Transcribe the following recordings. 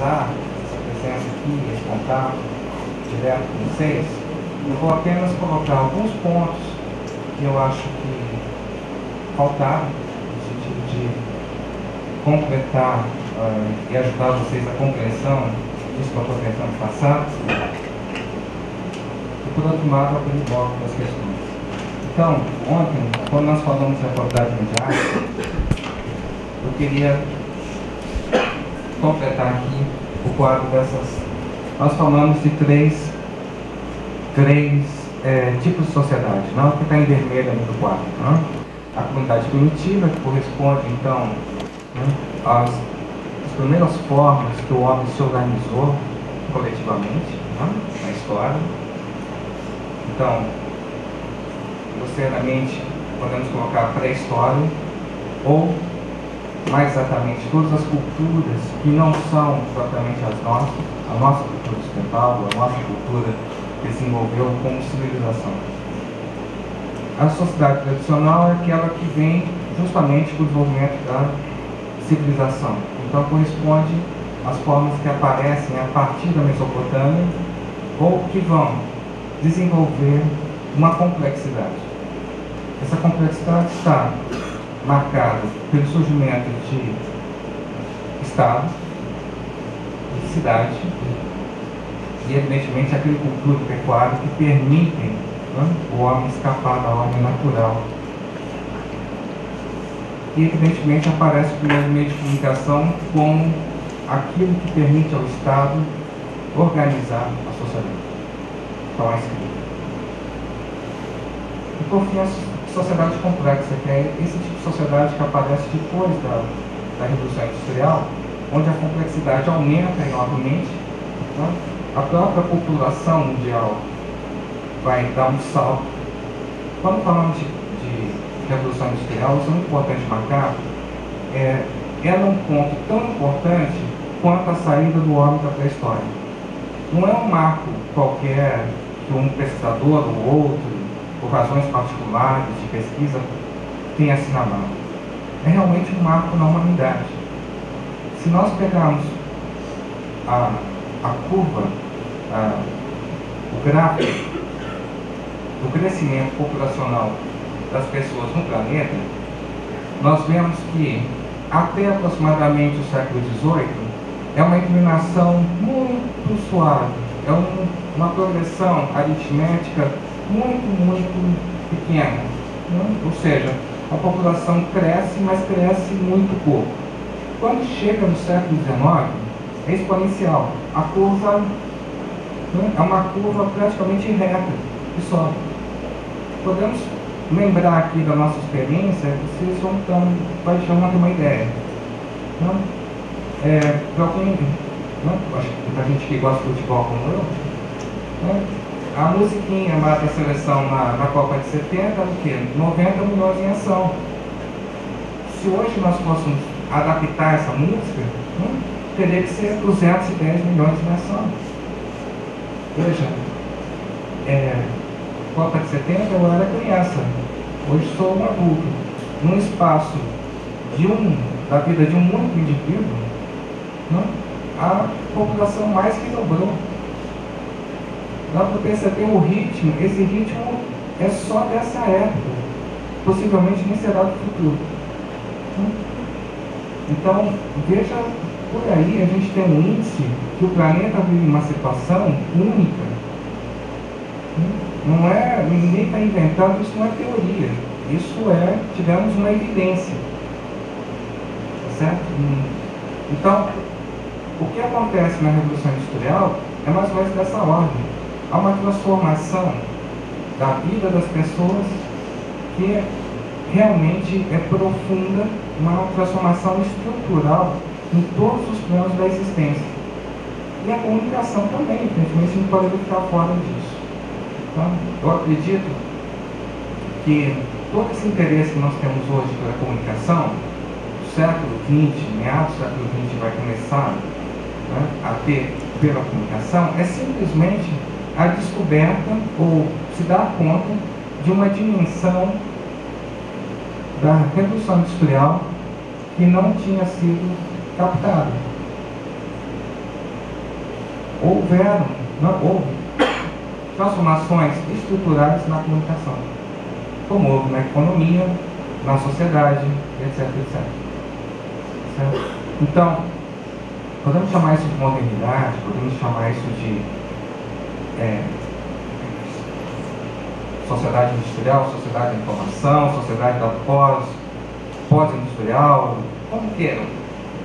finalizar essa presença aqui, esse contato direto com vocês, eu vou apenas colocar alguns pontos que eu acho que faltaram, no sentido de completar e ajudar vocês na compreensão disso que eu estou tentando passar, e por outro lado, abrir logo das questões. Então, ontem, quando nós falamos de atualidade midiática, eu queria completar aqui o quadro dessas. Nós falamos de três tipos de sociedade, não que está em vermelho ali do quadro. Não? A comunidade primitiva, que corresponde, então, às primeiras formas que o homem se organizou coletivamente, na história. Então, grosseiramente, podemos colocar a pré-história, ou, mais exatamente, todas as culturas que não são propriamente as nossas, a nossa cultura ocidental, a nossa cultura que se desenvolveu como civilização. A sociedade tradicional é aquela que vem justamente do desenvolvimento da civilização. Então, corresponde às formas que aparecem a partir da Mesopotâmia ou que vão desenvolver uma complexidade. Essa complexidade está marcada pelo surgimento de Estado, de cidade e, evidentemente, agricultura e pecuária que permitem o homem escapar da ordem natural. E, evidentemente, aparece o primeiro meio de comunicação como aquilo que permite ao Estado organizar a sociedade. Então, a escrita. E, por fim, a sociedade complexa, que é esse tipo de sociedade que aparece depois da Revolução Industrial, onde a complexidade aumenta enormemente, a própria população mundial vai dar um salto. Quando falamos de Revolução Industrial, isso é muito importante marcar, ela é um ponto tão importante quanto a saída do homem da pré-história. Não é um marco qualquer que um pesquisador ou outro, por razões particulares de pesquisa, tenha assinalado. É realmente um marco na humanidade. Se nós pegarmos a curva, o gráfico do crescimento populacional das pessoas no planeta, nós vemos que até aproximadamente o século XVIII é uma inclinação muito suave, é uma progressão aritmética muito pequena, ou seja, a população cresce, mas cresce muito pouco. Quando chega no século XIX, é exponencial. A curva é uma curva praticamente reta e sobe. Podemos lembrar aqui da nossa experiência, vocês vão ter uma ideia. Para alguém, acho que muita gente que gosta de futebol como eu, a musiquinha lá da seleção na Copa de 70 era o quê? 90 milhões em ação. Se hoje nós fôssemos adaptar essa música, teria que ser 210 milhões em ação. Veja, Copa de 70 eu era criança, hoje sou um adulto. Num espaço da vida de um único indivíduo, a população mais que dobrou. Dá para perceber o ritmo, esse ritmo é só dessa época, possivelmente nem será do futuro. Então, veja, por aí a gente tem um índice que o planeta vive uma situação única. Não é, ninguém está inventando, isso não é teoria, isso tivemos uma evidência. Certo? Então, o que acontece na Revolução Industrial é mais ou menos dessa ordem. Há uma transformação da vida das pessoas que realmente é profunda, uma transformação estrutural em todos os planos da existência. E a comunicação também, evidentemente, não pode ficar fora disso. Então, eu acredito que todo esse interesse que nós temos hoje pela comunicação, do século XX, meados do século XX, vai começar a ter pela comunicação, é simplesmente a descoberta ou se dar conta de uma dimensão da Revolução Industrial que não tinha sido captada. houve transformações estruturais na comunicação, como houve na economia, na sociedade, etc, etc. Certo? Então, podemos chamar isso de modernidade, podemos chamar isso de sociedade industrial, sociedade da informação, sociedade da pós-industrial, como queiram.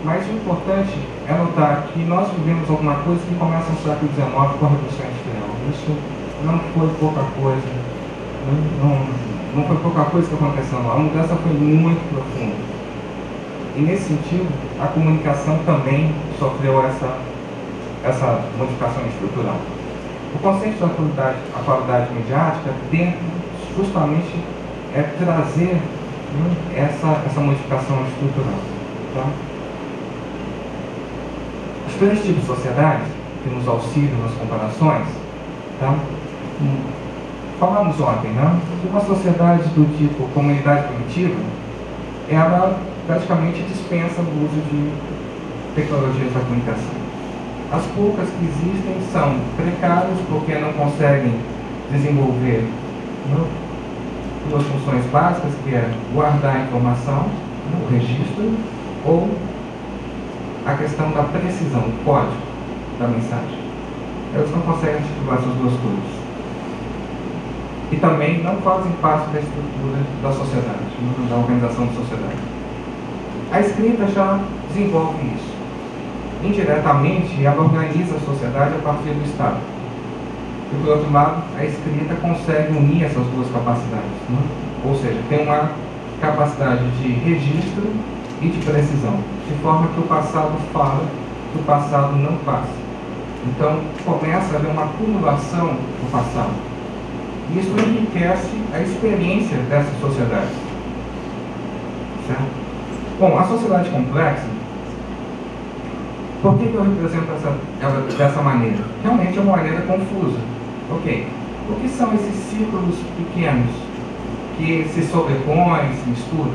Mas o importante é notar que nós vivemos alguma coisa que começa no século XIX com a Revolução Industrial. Isso não foi pouca coisa, não foi pouca coisa que aconteceu lá. A mudança foi muito profunda. E nesse sentido, a comunicação também sofreu essa modificação estrutural. O conceito da atualidade mediática tenta justamente trazer essa modificação estrutural. Tá? Os três tipos de sociedades que nos auxiliam nas comparações, tá? Falamos ontem, né? Que uma sociedade do tipo comunidade primitiva, ela praticamente dispensa o uso de tecnologias da comunicação. As poucas que existem são precárias porque não conseguem desenvolver duas funções básicas, que é guardar a informação, o registro, ou a questão da precisão, o código da mensagem. Eles não conseguem articular essas duas coisas. E também não fazem parte da estrutura da sociedade, da organização da sociedade. A escrita já desenvolve isso. Indiretamente, ela organiza a sociedade a partir do Estado. E, por outro lado, a escrita consegue unir essas duas capacidades. Né? Ou seja, tem uma capacidade de registro e de precisão, de forma que o passado fala, que o passado não passa. Então, começa a haver uma acumulação do passado. E isso enriquece a experiência dessas sociedades. Certo? Bom, a sociedade complexa, por que eu represento ela dessa maneira? Realmente é uma maneira confusa. Ok. O que são esses círculos pequenos que se sobrepõem, se misturam?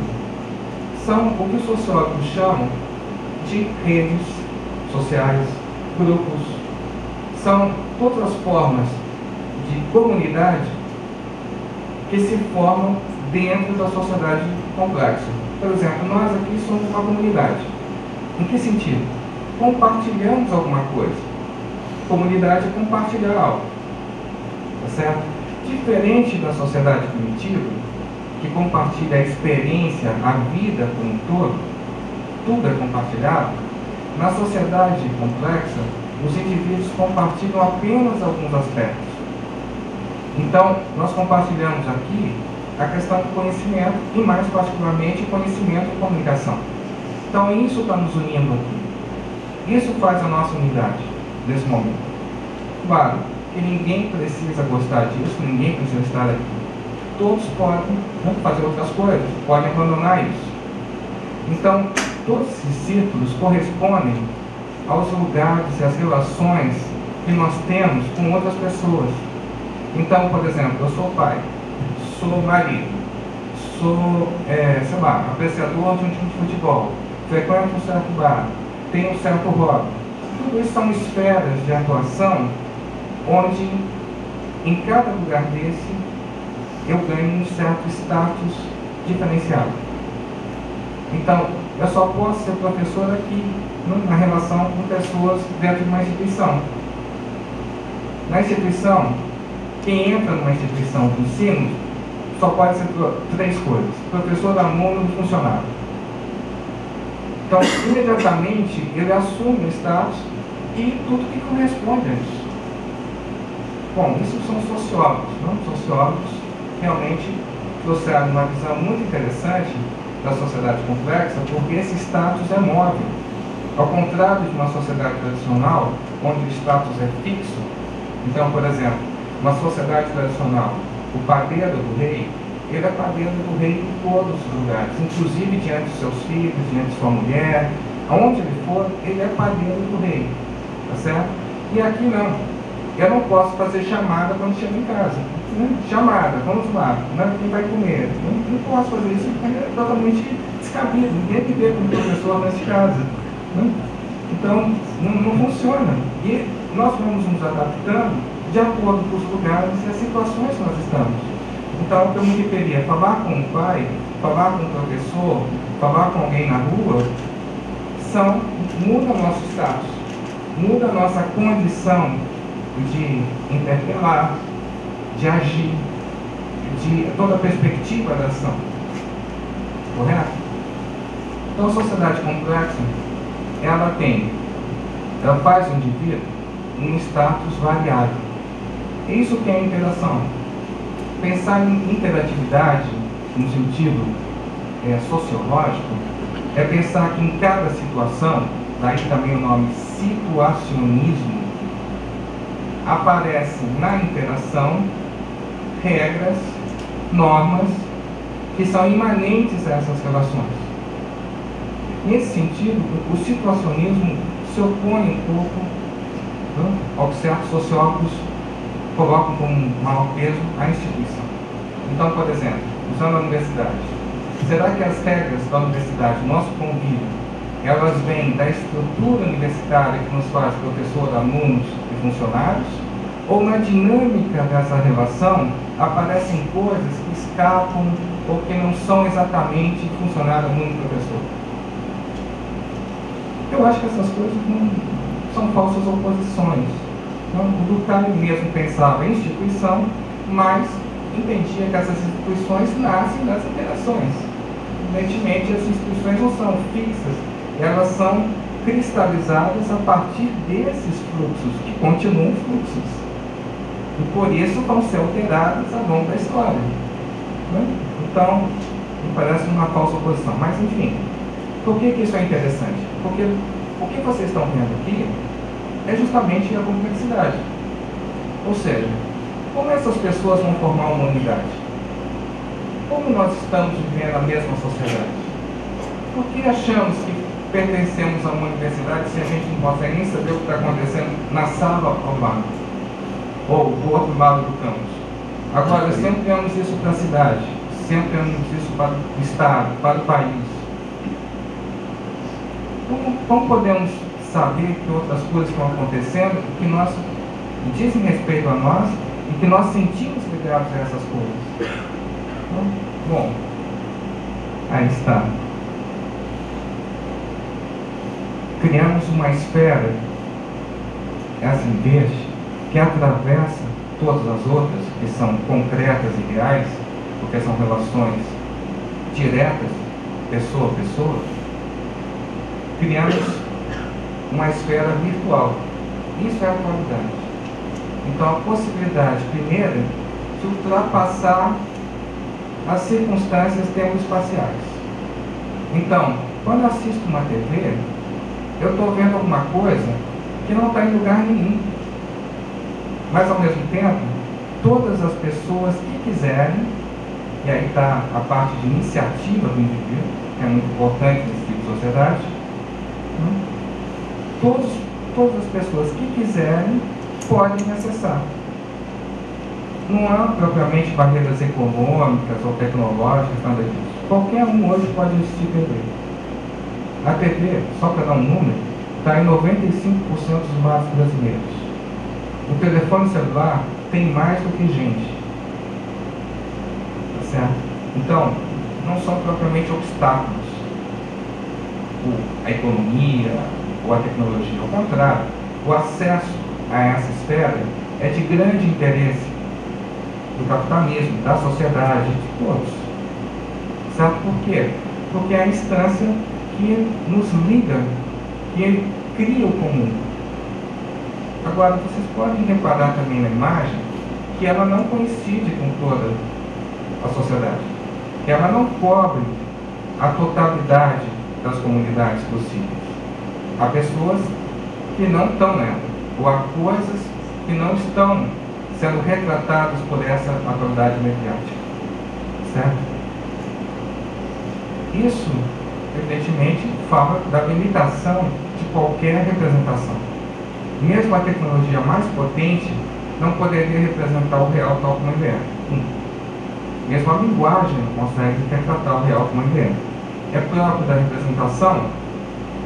São o que os sociólogos chamam de redes sociais, grupos. São todas as formas de comunidade que se formam dentro da sociedade complexa. Por exemplo, nós aqui somos uma comunidade. Em que sentido? Compartilhamos alguma coisa. Comunidade é compartilhar algo. Tá certo? Diferente da sociedade primitiva, que compartilha a experiência, a vida como um todo, tudo é compartilhado, na sociedade complexa, os indivíduos compartilham apenas alguns aspectos. Então, nós compartilhamos aqui a questão do conhecimento e, mais particularmente, conhecimento e comunicação. Então, isso está nos unindo aqui. Isso faz a nossa unidade nesse momento. Claro que ninguém precisa gostar disso, ninguém precisa estar aqui. Todos podem fazer outras coisas, podem abandonar isso. Então, todos esses círculos correspondem aos lugares e às relações que nós temos com outras pessoas. Então, por exemplo, eu sou pai, sou marido, sou, sei lá, apreciador de um time de futebol, frequento um certo bar, tenho um certo hobby. Tudo isso são esferas de atuação onde, em cada lugar desse, eu ganho um certo status diferenciado. Então, eu só posso ser professor aqui, na relação com pessoas dentro de uma instituição. Na instituição, quem entra numa instituição de ensino só pode ser três coisas: professor, aluno e funcionário. Então, imediatamente, ele assume o status e tudo que corresponde a isso. Bom, isso são sociólogos, não? Sociólogos realmente trouxeram uma visão muito interessante da sociedade complexa, porque esse status é móvel. Ao contrário de uma sociedade tradicional, onde o status é fixo. Então, por exemplo, uma sociedade tradicional, o padeiro do rei, ele é padeiro do rei em todos os lugares, inclusive diante dos seus filhos, diante de sua mulher, aonde ele for, ele é padeiro do rei, tá certo? E aqui não, eu não posso fazer chamada quando chego em casa, né? Chamada, vamos lá, né? Quem vai comer? Não posso fazer isso, porque é totalmente descabido, ninguém que vê como professor nessa casa, né? Então, não funciona. E nós vamos nos adaptando de acordo com os lugares e as situações que nós estamos. Então, o que eu me referi é falar com o pai, falar com o professor, falar com alguém na rua, muda o nosso status, muda a nossa condição de interpelar, de agir, de toda a perspectiva da ação. Correto? Então, a sociedade complexa, ela faz o indivíduo um status variável. Isso que é interação. Pensar em interatividade, no sentido sociológico, é pensar que em cada situação, daí também o nome situacionismo, aparecem na interação regras, normas, que são imanentes a essas relações. Nesse sentido, o situacionismo se opõe um pouco ao que certos sociólogos colocam como maior peso à instituição. Então, por exemplo, usando a universidade, será que as regras da universidade, nosso convívio, elas vêm da estrutura universitária que nos faz professor, alunos e funcionários? Ou na dinâmica dessa relação aparecem coisas que escapam ou que não são exatamente funcionário, aluno e professor? Eu acho que essas coisas não são falsas oposições. Então, o Durkheim mesmo pensava em instituição, mas entendia que essas instituições nascem das interações. Evidentemente, as instituições não são fixas, elas são cristalizadas a partir desses fluxos, que continuam fluxos. E por isso vão ser alteradas ao longo da história. Então, me parece uma falsa oposição. Mas, enfim, por que isso é interessante? Porque o que vocês estão vendo aqui é justamente a complexidade. Ou seja, como essas pessoas vão formar uma unidade? Como nós estamos vivendo a mesma sociedade? Por que achamos que pertencemos a uma universidade se a gente não consegue nem saber o que está acontecendo na sala ao lado? Ou do outro lado do campus? Agora, sempre temos isso para a cidade, sempre temos isso para o Estado, para o país. Como podemos saber que outras coisas estão acontecendo que dizem respeito a nós e que nós sentimos ligados a essas coisas? Bom, aí está. Criamos uma esfera, essa em verde, que atravessa todas as outras, que são concretas e reais, porque são relações diretas, pessoa a pessoa. Criamos uma esfera virtual. Isso é a atualidade. Então, a possibilidade, primeira, de ultrapassar as circunstâncias tempo-espaciais. Então, quando eu assisto uma TV, eu estou vendo alguma coisa que não está em lugar nenhum. Mas, ao mesmo tempo, todas as pessoas que quiserem, e aí está a parte de iniciativa do indivíduo, que é muito importante nesse tipo de sociedade, todas as pessoas que quiserem podem acessar. Não há propriamente barreiras econômicas ou tecnológicas, nada disso. Qualquer um hoje pode assistir TV. A TV, só para dar um número, está em 95% dos lares brasileiros. O telefone celular tem mais do que gente. Tá certo? Então, não são propriamente obstáculos. A economia ou a tecnologia. Ao contrário, o acesso a essa esfera é de grande interesse do capitalismo, da sociedade, de todos. Sabe por quê? Porque é a instância que nos liga, que cria o comum. Agora, vocês podem reparar também na imagem que ela não coincide com toda a sociedade, que ela não cobre a totalidade das comunidades possíveis. Há pessoas que não estão nela, ou há coisas que não estão sendo retratadas por essa atualidade mediática. Certo? Isso, evidentemente, fala da limitação de qualquer representação. Mesmo a tecnologia mais potente não poderia representar o real tal como ele é. Mesmo a linguagem não consegue retratar o real como ele é. É próprio da representação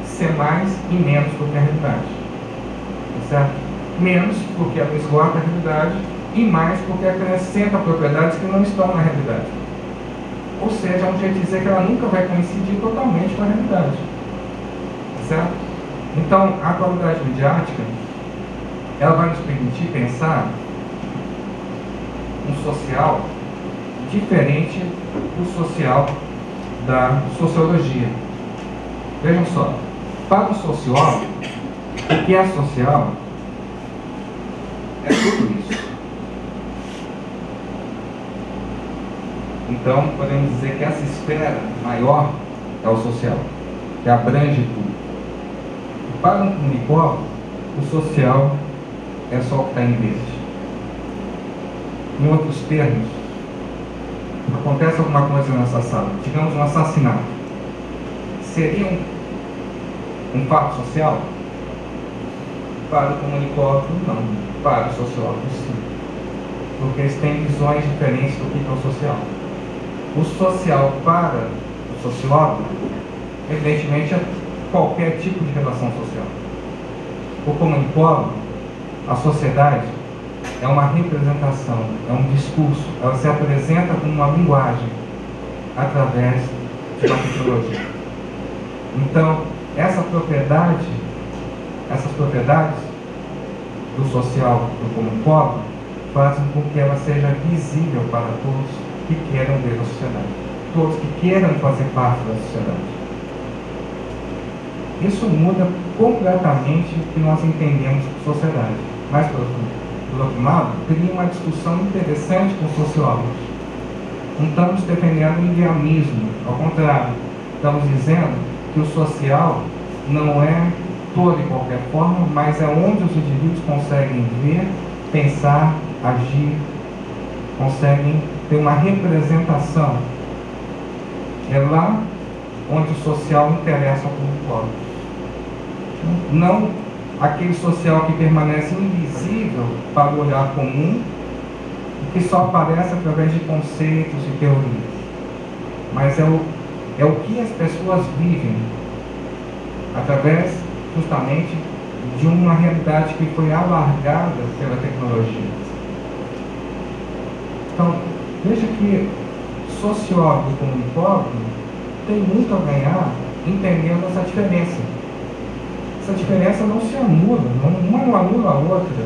ser mais e menos do que a realidade. Certo? menos porque ela esgota a realidade e mais porque acrescenta propriedades que não estão na realidade. Ou seja, é um jeito de dizer que ela nunca vai coincidir totalmente com a realidade. Certo? Então, a atualidade midiática, ela vai nos permitir pensar um social diferente do social da sociologia. Vejam só, para um sociólogo, o que é social é tudo isso. Então, podemos dizer que essa esfera maior é o social, que abrange tudo. Para um comunicólogo, o social é só o que está em verde. Em outros termos, acontece alguma coisa nessa sala, digamos um assassinato. Seria um fato social? Para o comunicólogo, não. Para o sociólogo, sim. Porque eles têm visões diferentes do que é o social. O social para o sociólogo, evidentemente, é qualquer tipo de relação social. O comunicólogo, a sociedade, é uma representação, é um discurso, ela se apresenta como uma linguagem através de uma tecnologia. Então, essas propriedades do social do comunicólogo fazem com que ela seja visível para todos que queiram ver a sociedade, todos que queiram fazer parte da sociedade. Isso muda completamente o que nós entendemos por sociedade. Mas, por outro lado, cria uma discussão interessante com os sociólogos. Não estamos defendendo o idealismo, ao contrário, estamos dizendo que o social não é toda e qualquer forma, mas é onde os indivíduos conseguem ver, pensar, agir, conseguem ter uma representação. É lá onde o social interessa ao comunicólogo. Não aquele social que permanece invisível para o olhar comum, que só aparece através de conceitos e teorias. Mas é o que as pessoas vivem através, justamente, de uma realidade que foi alargada pela tecnologia. Então, veja que sociólogo e comunicólogo tem muito a ganhar entendendo essa diferença. Essa diferença não se anula, uma não anula a outra.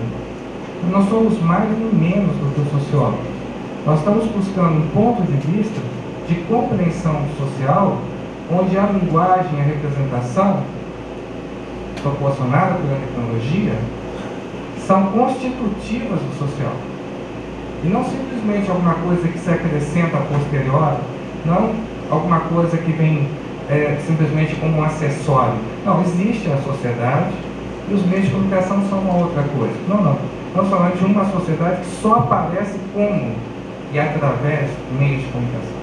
Nós somos mais nem menos do que o sociólogo. Nós estamos buscando um ponto de vista de compreensão social, onde a linguagem e a representação proporcionada pela tecnologia são constitutivas do social. E não simplesmente alguma coisa que se acrescenta a posteriori, não alguma coisa que vem simplesmente como um acessório. Não, existe a sociedade e os meios de comunicação são uma outra coisa. Não. Estamos falando de uma sociedade que só aparece como e através de meios de comunicação.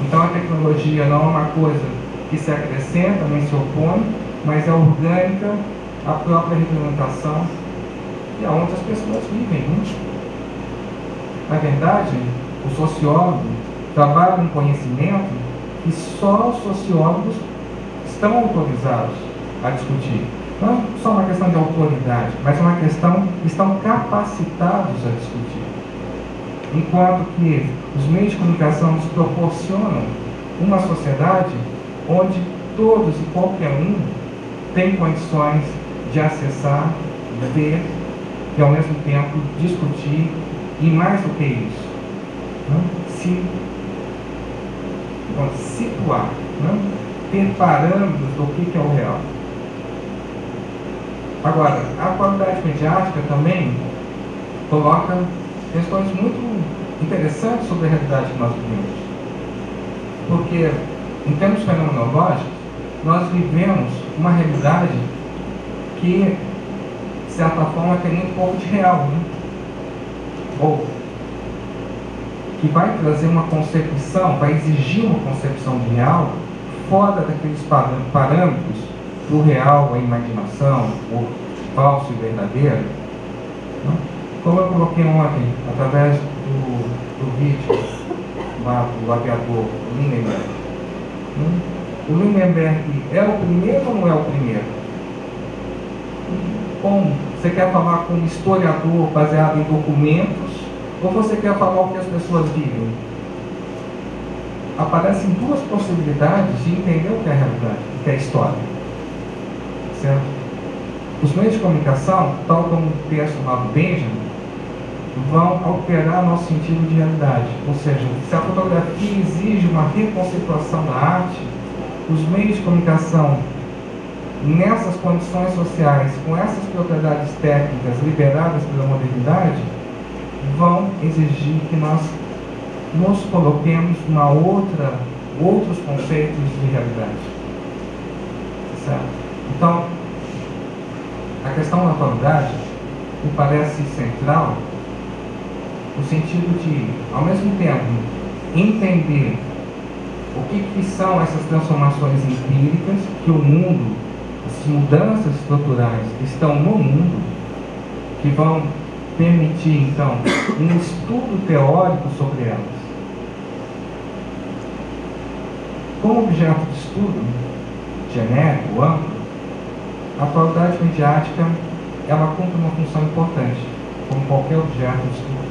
Então a tecnologia não é uma coisa que se acrescenta nem se opõe, mas é orgânica, a própria representação e aonde as pessoas vivem. Na verdade, o sociólogo trabalha um conhecimento que só os sociólogos estão autorizados a discutir. Não é só uma questão de autoridade, mas é uma questão que estão capacitados a discutir. Enquanto que os meios de comunicação nos proporcionam uma sociedade onde todos e qualquer um tem condições de acessar, ver e ao mesmo tempo discutir e mais do que isso, se situar, ter parâmetros do que é o real. Agora, a qualidade mediática também coloca questões muito interessantes sobre a realidade que nós vivemos. Porque, em termos fenomenológicos, nós vivemos uma realidade que, de certa forma, tem muito pouco de real, ou que vai trazer uma concepção, vai exigir uma concepção de real fora daqueles parâmetros do real, a imaginação, o falso e verdadeiro. Como eu coloquei ontem, através do vídeo lá do aviador Lindenberg. O Lindenberg é o primeiro ou não é o primeiro? Como? Você quer falar com um historiador baseado em documentos, ou você quer falar o que as pessoas vivem? Aparecem duas possibilidades de entender o que é a realidade, o que é a história. Certo? Os meios de comunicação, tal como o texto lá do Benjamin, vão alterar nosso sentido de realidade. Ou seja, se a fotografia exige uma reconceituação da arte, os meios de comunicação, nessas condições sociais, com essas propriedades técnicas liberadas pela modernidade, vão exigir que nós nos coloquemos outros conceitos de realidade. Certo? Então, a questão da atualidade me parece central no sentido de, ao mesmo tempo, entender o que são essas transformações empíricas que o mundo, as mudanças estruturais que estão no mundo, que vão permitir, então, um estudo teórico sobre elas. Como objeto de estudo genérico, amplo, a atualidade midiática ela cumpre uma função importante, como qualquer objeto de estudo.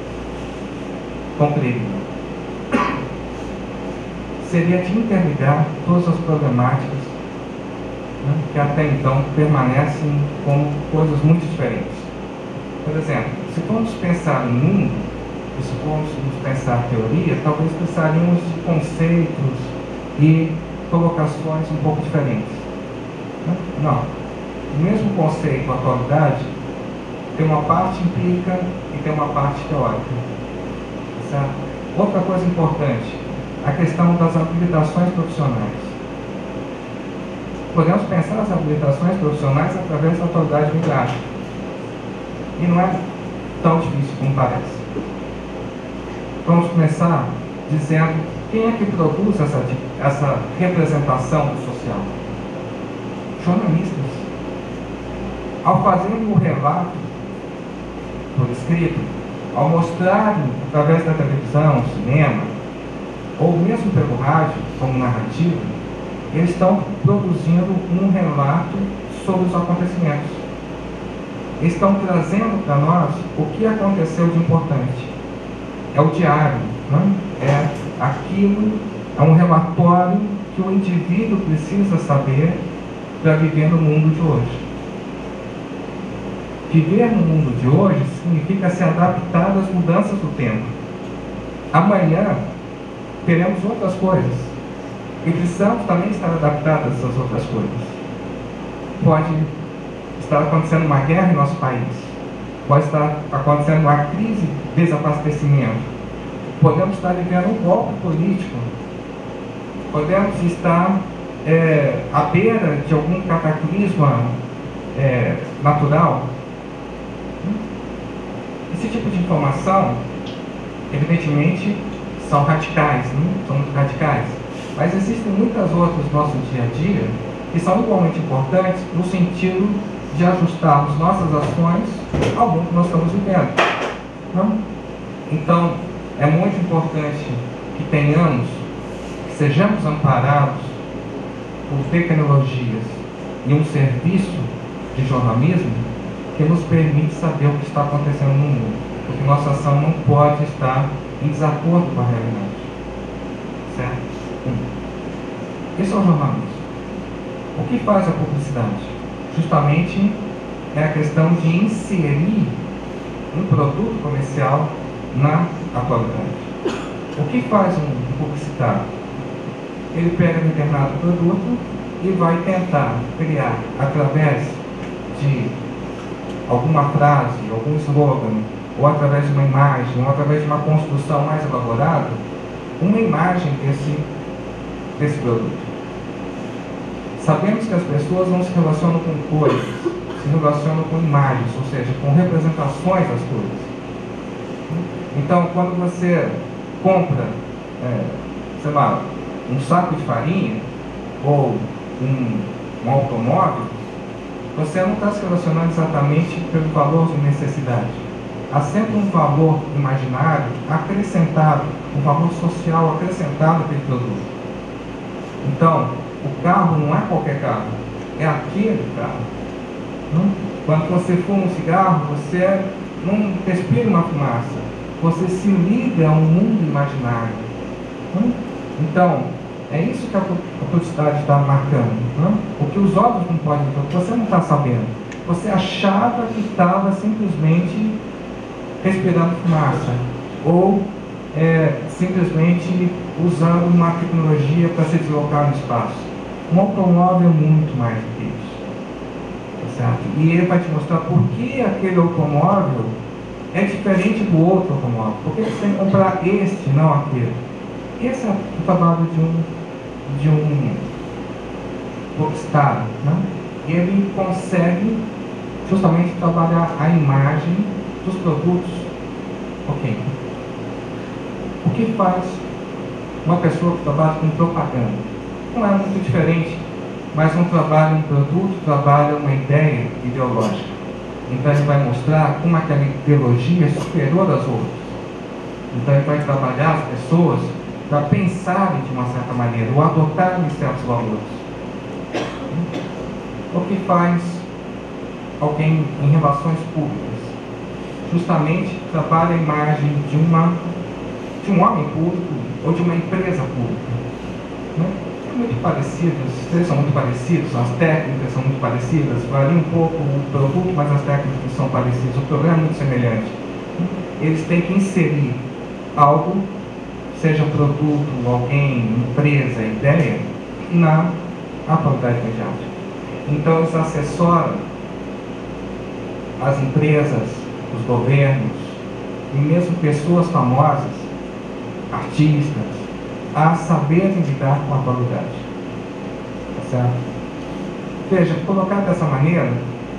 Concluído. Seria de interligar todas as problemáticas, né, que até então permanecem como coisas muito diferentes. Por exemplo, se formos pensar no mundo, e se formos pensar teoria, talvez precisaríamos de conceitos e colocações um pouco diferentes. Não. O mesmo conceito, a atualidade, tem uma parte empírica e tem uma parte teórica. Certo? Outra coisa importante, a questão das habilitações profissionais. Podemos pensar as habilitações profissionais através da atualidade midiática. E não é tão difícil como parece. Vamos começar dizendo quem é que produz essa representação do social. Jornalistas. Ao fazerem o relato por escrito, ao mostrarem através da televisão, cinema, ou mesmo pelo rádio, como narrativa, eles estão produzindo um relato sobre os acontecimentos. Eles estão trazendo para nós o que aconteceu de importante. É o diário, né? É aquilo, é um relatório que o indivíduo precisa saber para viver no mundo de hoje. Viver no mundo de hoje significa se adaptar às mudanças do tempo. Amanhã teremos outras coisas e precisamos também estar adaptados a essas outras coisas. Pode estar acontecendo uma guerra em nosso país, pode estar acontecendo uma crise de desabastecimento, podemos estar vivendo um golpe político, podemos estar à beira de algum cataclisma natural. Esse tipo de informação, evidentemente, são radicais, né? São muito radicais, mas existem muitas outras no nosso dia a dia que são igualmente importantes no sentido de ajustarmos nossas ações ao mundo que nós estamos vivendo. Não? Então, é muito importante que sejamos amparados por tecnologias e um serviço de jornalismo que nos permite saber o que está acontecendo no mundo, porque nossa ação não pode estar em desacordo com a realidade. Certo? Esse é o jornalismo. O que faz a publicidade? Justamente é a questão de inserir um produto comercial na atualidade. O que faz um publicitário? Ele pega um determinado produto e vai tentar criar, através de alguma frase, algum slogan, ou através de uma imagem, ou através de uma construção mais elaborada, uma imagem desse produto. Sabemos que as pessoas não se relacionam com coisas, se relacionam com imagens, ou seja, com representações das coisas. Então, quando você compra, sei lá, um saco de farinha, ou um automóvel, você não está se relacionando exatamente pelo valor de necessidade. Há sempre um valor imaginário acrescentado, um valor social acrescentado àquele produto. Então, o carro não é qualquer carro, é aquele carro. Quando você fuma um cigarro, você não respira uma fumaça, você se liga a um mundo imaginário. Então, é isso que a publicidade está marcando. O que os olhos não podem ver, você não está sabendo. Você achava que estava simplesmente respirando fumaça, ou simplesmente usando uma tecnologia para se deslocar no espaço. Um automóvel é muito mais do que isso. Tá certo? E ele vai te mostrar por que aquele automóvel é diferente do outro automóvel. Por que você tem que comprar este, não aquele? Esse é o trabalho de um publicitário, né? Ele consegue justamente trabalhar a imagem dos produtos. Ok. O que faz uma pessoa que trabalha com propaganda? Não é muito diferente, mas não trabalha um produto, trabalha uma ideia ideológica. Então ele vai mostrar como aquela ideologia é superior às outras. Então ele vai trabalhar as pessoas para pensarem de uma certa maneira, ou adotarem certos valores. O que faz alguém em relações públicas? Justamente trabalha a imagem de um homem público ou de uma empresa pública. É muito parecido, os três são muito parecidos, as técnicas são muito parecidas, varia um pouco o produto, mas as técnicas são parecidas, o programa é muito semelhante. Eles têm que inserir algo, seja produto, alguém, empresa, ideia, na atualidade mediática. Então eles assessoram as empresas, os governos, e mesmo pessoas famosas, artistas, a saberem lidar com a atualidade. Tá certo? Veja, colocado dessa maneira,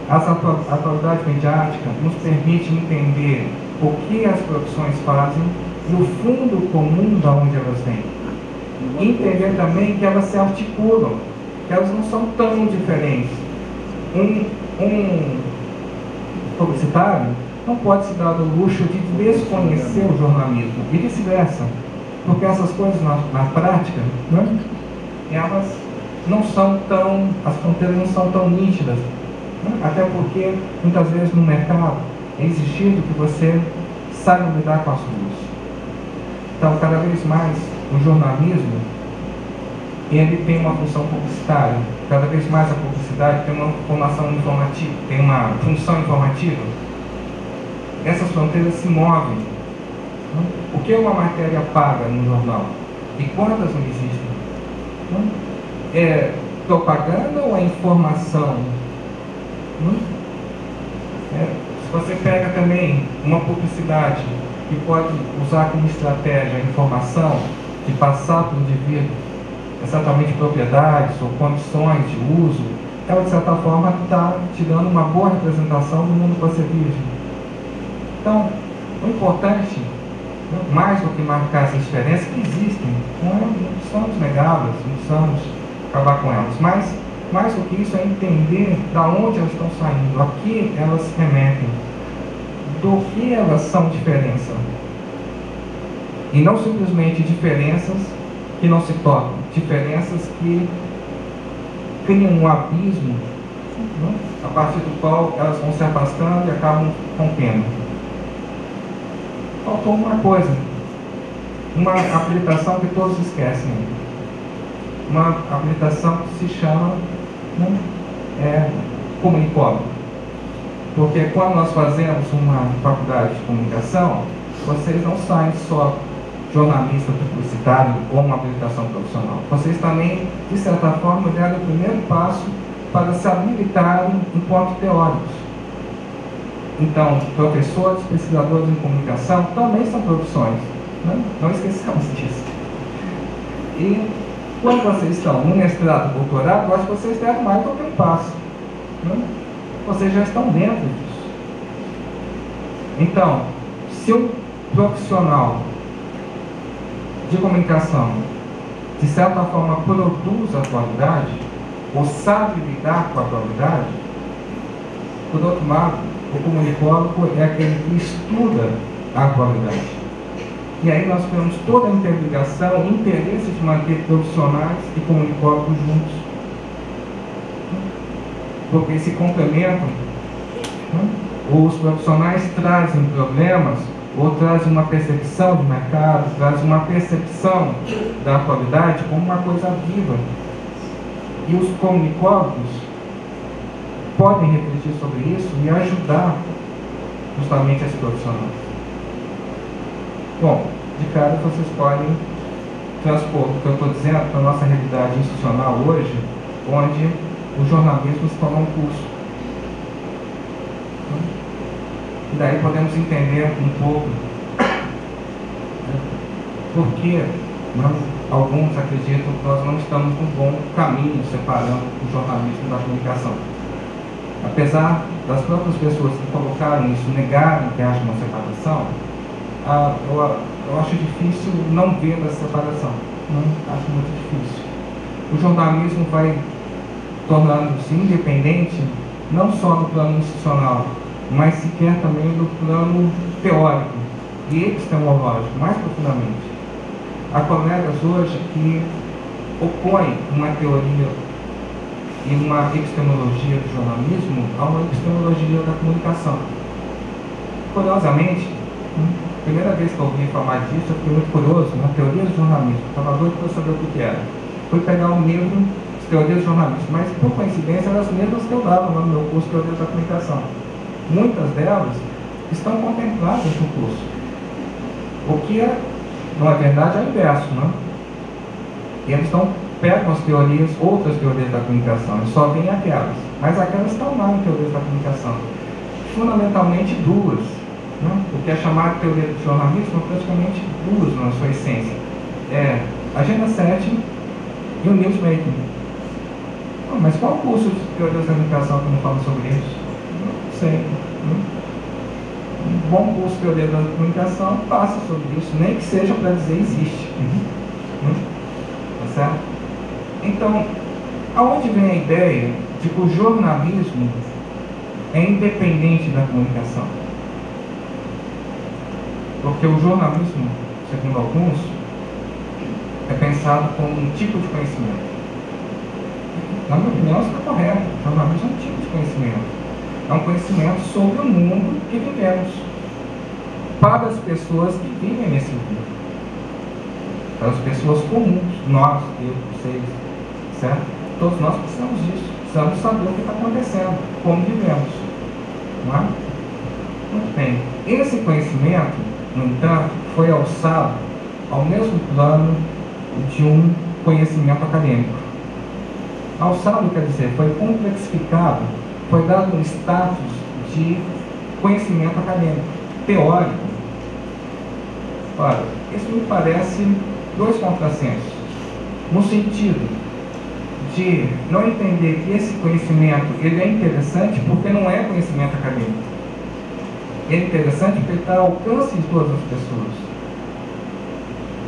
a atualidade mediática nos permite entender o que as produções fazem e o fundo comum de onde elas vêm. E entender também que elas se articulam, que elas não são tão diferentes. Um publicitário não pode se dar o luxo de desconhecer o jornalismo e vice-versa, porque essas coisas na prática, né, elas não são tão, as fronteiras não são tão nítidas, né, até porque muitas vezes no mercado é exigido que você saiba lidar com as ruas. Então, cada vez mais o jornalismo ele tem uma função publicitária, cada vez mais a publicidade tem uma formação informativa, tem uma função informativa. Essas fronteiras se movem. O que uma matéria paga no jornal? E quantas não existem? É propaganda ou é informação? Se você pega também uma publicidade que pode usar como estratégia a informação, de passar para o indivíduo exatamente propriedades ou condições de uso, ela de certa forma está te dando uma boa representação do mundo que você vive. Então, o importante, mais do que marcar essas diferenças que existem, não precisamos negá-las, não precisamos acabar com elas, mas mais do que isso é entender de onde elas estão saindo, a que elas remetem, do que elas são diferença. E não simplesmente diferenças que não se tocam, diferenças que criam um abismo, né, a partir do qual elas vão se afastando e acabam rompendo. Faltou uma coisa, uma habilitação que todos esquecem, uma habilitação que se chama comunicólogo. Porque quando nós fazemos uma faculdade de comunicação, vocês não saem só jornalista publicitário ou uma habilitação profissional. Vocês também, de certa forma, deram o primeiro passo para se habilitarem enquanto teóricos. Então, professores, pesquisadores em comunicação também são profissões. Né? Não esqueçamos disso. E quando vocês estão no mestrado, doutorado, eu acho que vocês deram mais do que um passo. Né? Vocês já estão dentro disso. Então, se um profissional de comunicação, de certa forma, produz a atualidade, ou sabe lidar com a atualidade, por outro lado, o comunicólogo é aquele que estuda a atualidade. E aí nós temos toda a interligação e interesse de manter profissionais e comunicólogos juntos. Porque se complementam né? Os profissionais trazem problemas ou trazem uma percepção de mercado, trazem uma percepção da atualidade como uma coisa viva. E os comunicólogos podem refletir sobre isso e ajudar justamente esses profissionais. Bom, de cara vocês podem transpor o que eu estou dizendo para a nossa realidade institucional hoje, onde o jornalismo se tornou um curso. E daí podemos entender um pouco por que alguns acreditam que nós não estamos num bom caminho separando o jornalismo da comunicação. Apesar das próprias pessoas que colocaram isso, negaram que haja uma separação, eu acho difícil não ver essa separação. Acho muito difícil. O jornalismo vai tornando-se independente, não só no plano institucional, mas sequer também no plano teórico e epistemológico, mais profundamente. Há colegas hoje que opõem uma teoria e uma epistemologia do jornalismo a uma epistemologia da comunicação. Curiosamente, a primeira vez que eu ouvi falar disso, eu fiquei muito curioso, na teoria do jornalismo, estava doido para saber o que era. Fui pegar um livro de teoria do jornalismo, mas por coincidência eram as mesmas que eu dava no meu curso de teoria da comunicação. Muitas delas estão contempladas no curso. O que é, na verdade, é o inverso, né? Eles pegam as teorias, outras teorias da comunicação, e só veem aquelas. Mas aquelas estão lá em teorias da comunicação. Fundamentalmente duas. Né? O que é chamado de teoria do jornalismo, praticamente duas na sua essência. É Agenda 7 e o Newsmaking. Mas qual curso de teorias da comunicação que não fala sobre isso? Não sei. Um bom curso de teoria da comunicação passa sobre isso, nem que seja para dizer existe. Tá certo? Então, aonde vem a ideia de que o jornalismo é independente da comunicação? Porque o jornalismo, segundo alguns, é pensado como um tipo de conhecimento. Na minha opinião, isso está correto. O jornalismo é um tipo de conhecimento. É um conhecimento sobre o mundo que vivemos, para as pessoas que vivem nesse mundo, para as pessoas comuns, nós, eu, vocês, certo? Todos nós precisamos disso, precisamos saber o que está acontecendo, como vivemos, não é? Muito bem. Esse conhecimento, no entanto, foi alçado ao mesmo plano de um conhecimento acadêmico. Alçado quer dizer, foi complexificado, foi dado um status de conhecimento acadêmico, teórico. Ora, isso me parece dois contrassensos, no sentido de não entender que esse conhecimento ele é interessante porque não é conhecimento acadêmico. Ele é interessante porque ele está ao alcance de todas as pessoas.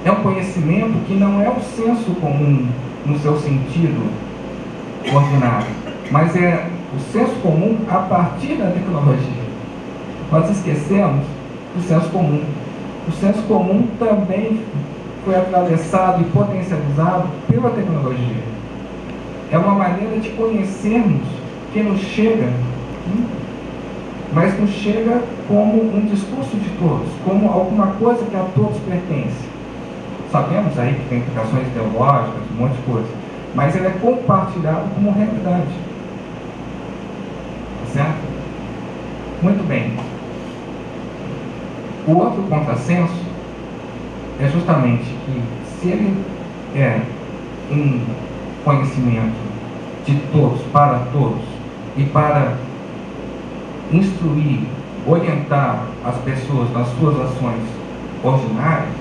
É um conhecimento que não é o senso comum no seu sentido ordinário, mas é o senso comum a partir da tecnologia. Nós esquecemos do senso comum. O senso comum também foi atravessado e potencializado pela tecnologia. É uma maneira de conhecermos que nos chega, mas nos chega como um discurso de todos, como alguma coisa que a todos pertence. Sabemos aí que tem implicações ideológicas, um monte de coisa, mas ele é compartilhado como realidade. Certo? Muito bem. O outro contrassenso é justamente que se ele é um conhecimento de todos, para todos, e para instruir, orientar as pessoas nas suas ações ordinárias,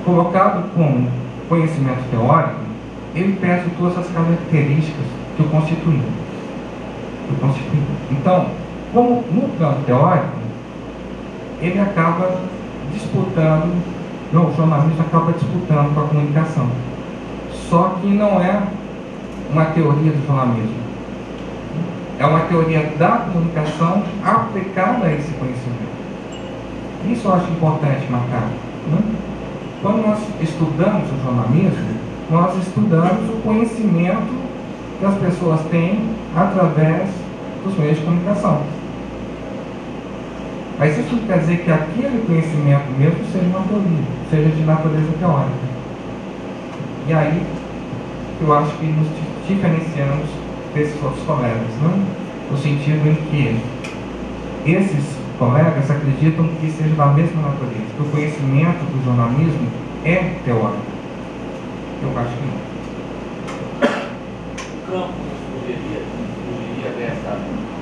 colocado como conhecimento teórico, ele perde todas as características que o constituem. Então, como no plano teórico, ele acaba disputando, o jornalismo acaba disputando com a comunicação. Só que não é uma teoria do jornalismo. É uma teoria da comunicação aplicada a esse conhecimento. Isso eu acho importante marcar. Quando nós estudamos o jornalismo, nós estudamos o conhecimento que as pessoas têm através dos meios de comunicação. Mas isso não quer dizer que aquele conhecimento mesmo seja uma teoria, seja de natureza teórica. E aí, eu acho que nos diferenciamos desses outros colegas, né? No sentido em que esses colegas acreditam que seja da mesma natureza, que o conhecimento do jornalismo é teórico. Eu acho que não. O campo fugiria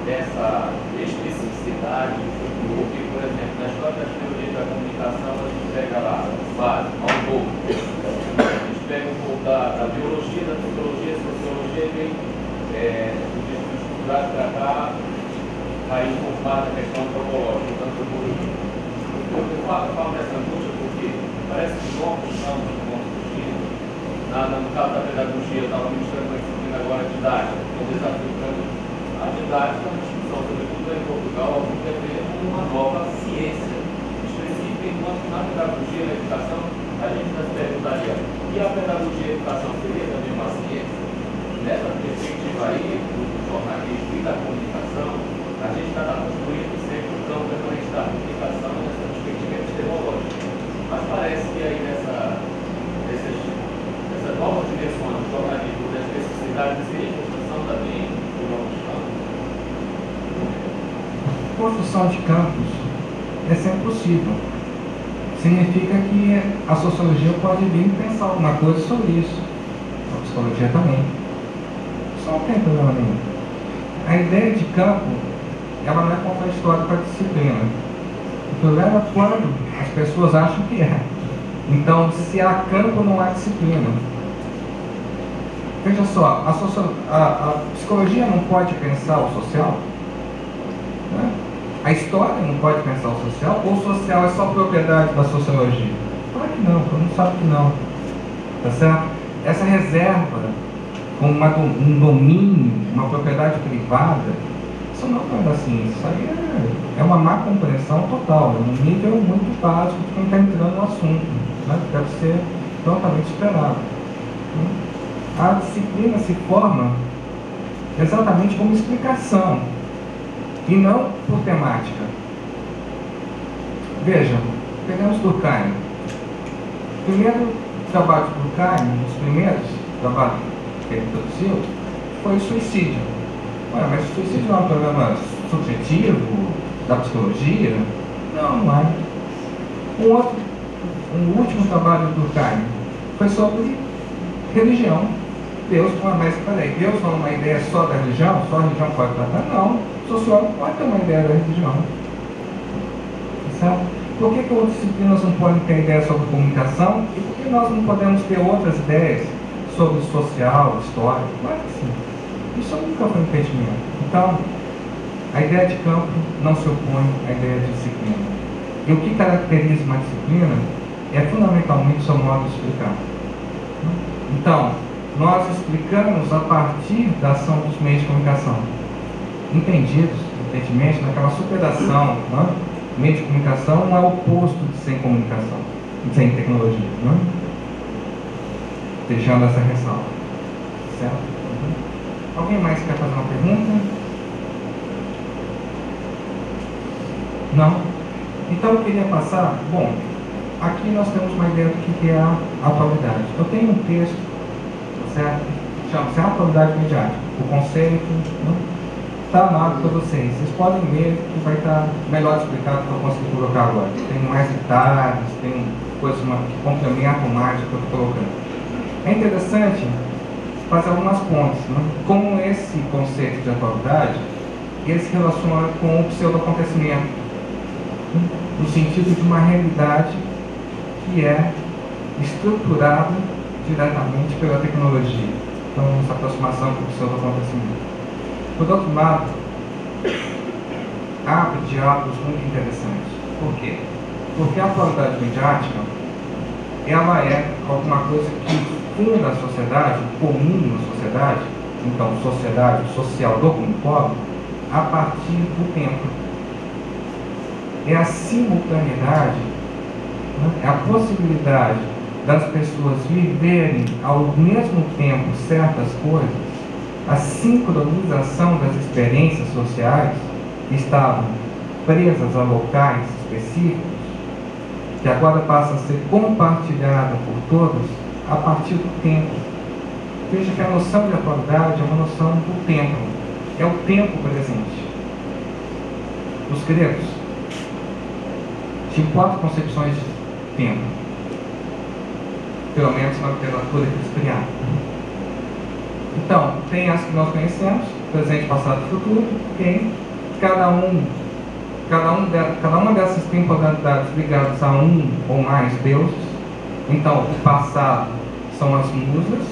dessa especificidade, porque, por exemplo, na história das teorias da comunicação, a gente pega lá, base, ao todo. A gente pega um pouco da biologia, da psicologia, sociologia, e vem dos estudos culturais para cá, aí formada a questão antropológica, da antropologia. Eu falo dessa angústia porque parece que nós estamos fugindo. No caso da pedagogia, eu estava ministrando uma disciplina agora didática, um desafio para mim. A didática, uma discussão, sobretudo em Portugal, algum defende uma nova ciência específica, enquanto que na pedagogia e na educação, a gente se perguntaria, e a pedagogia e a educação seria também uma ciência? Nessa perspectiva aí, do jornalismo e da comunicação, a gente está construindo sempre um campo permanente da comunicação nessa perspectiva epistemológica. Mas parece que aí nessa nova dimensão do jornalismo, das especificidades, seria construção também de novos campos? Construção de campos é sempre possível. Significa que a sociologia pode vir pensar alguma coisa sobre isso. A psicologia também. Isso não tem problema nenhum. A ideia de campo, ela não é contraditória com a disciplina. O problema é quando as pessoas acham que é. Então, se há campo, não há disciplina. Veja só, a psicologia não pode pensar o social, né? A história não pode pensar o social, ou o social é só propriedade da sociologia? Claro que não, todo mundo sabe que não. Tá certo? Essa reserva como um domínio, uma propriedade privada, isso não é da ciência, isso aí é uma má compreensão total, é um nível muito básico de quem está entrando no assunto, né? Que deve ser totalmente esperado. A disciplina se forma exatamente como explicação e não por temática. Veja, pegamos Durkheim. O primeiro trabalho de Durkheim, os primeiros trabalhos que ele produziu, foi o suicídio. Ué, mas o suicídio não é um problema subjetivo da psicologia? Não, não é. Um último trabalho do Durkheim foi sobre religião. Deus, mas peraí, Deus não é uma ideia só da religião? Só a religião pode tratar? Não. O sociólogo pode ter uma ideia da religião. Certo? Por que outras disciplinas não podem ter ideia sobre comunicação? E por que nós não podemos ter outras ideias sobre social, história? Claro que sim. Isso nunca foi impedimento. Então, a ideia de campo não se opõe à ideia de disciplina. E o que caracteriza uma disciplina é fundamentalmente o seu modo de explicar. Então, nós explicamos a partir da ação dos meios de comunicação, entendidos, evidentemente, naquela superação, né? Meio de comunicação não é o oposto de sem comunicação, de sem tecnologia, né? Deixando essa ressalva, certo? Alguém mais quer fazer uma pergunta? Não? Então eu queria passar, bom, aqui nós temos uma ideia do que é a atualidade. Eu tenho um texto, certo? Chama-se Atualidade Midiática. O conceito está lá para vocês. Vocês podem ler que vai estar melhor explicado do que eu consegui colocar agora. Tem mais detalhes, tem coisas que complementam mais do que eu estou colocando. É interessante fazer algumas pontes, né? Como esse conceito de atualidade ele se relaciona com o pseudo-acontecimento, no sentido de uma realidade que é estruturada diretamente pela tecnologia. Então, essa aproximação com o pseudo-acontecimento. Por outro lado, abre diálogos muito interessantes. Por quê? Porque a atualidade midiática ela é alguma coisa que funda a sociedade, comum na sociedade, então sociedade social do comunicólogo, a partir do tempo. É a simultaneidade, né? É a possibilidade das pessoas viverem ao mesmo tempo certas coisas a sincronização das experiências sociais que estavam presas a locais específicos, que agora passa a ser compartilhada por todos a partir do tempo. Veja que a noção de atualidade é uma noção do tempo, é o tempo presente. Os gregos tinham 4 concepções de tempo, pelo menos na literatura que eles criaram. Então, tem as que nós conhecemos, presente, passado e futuro, e cada uma dessas temporalidades ligadas a um ou mais deuses. Então, o passado são as musas,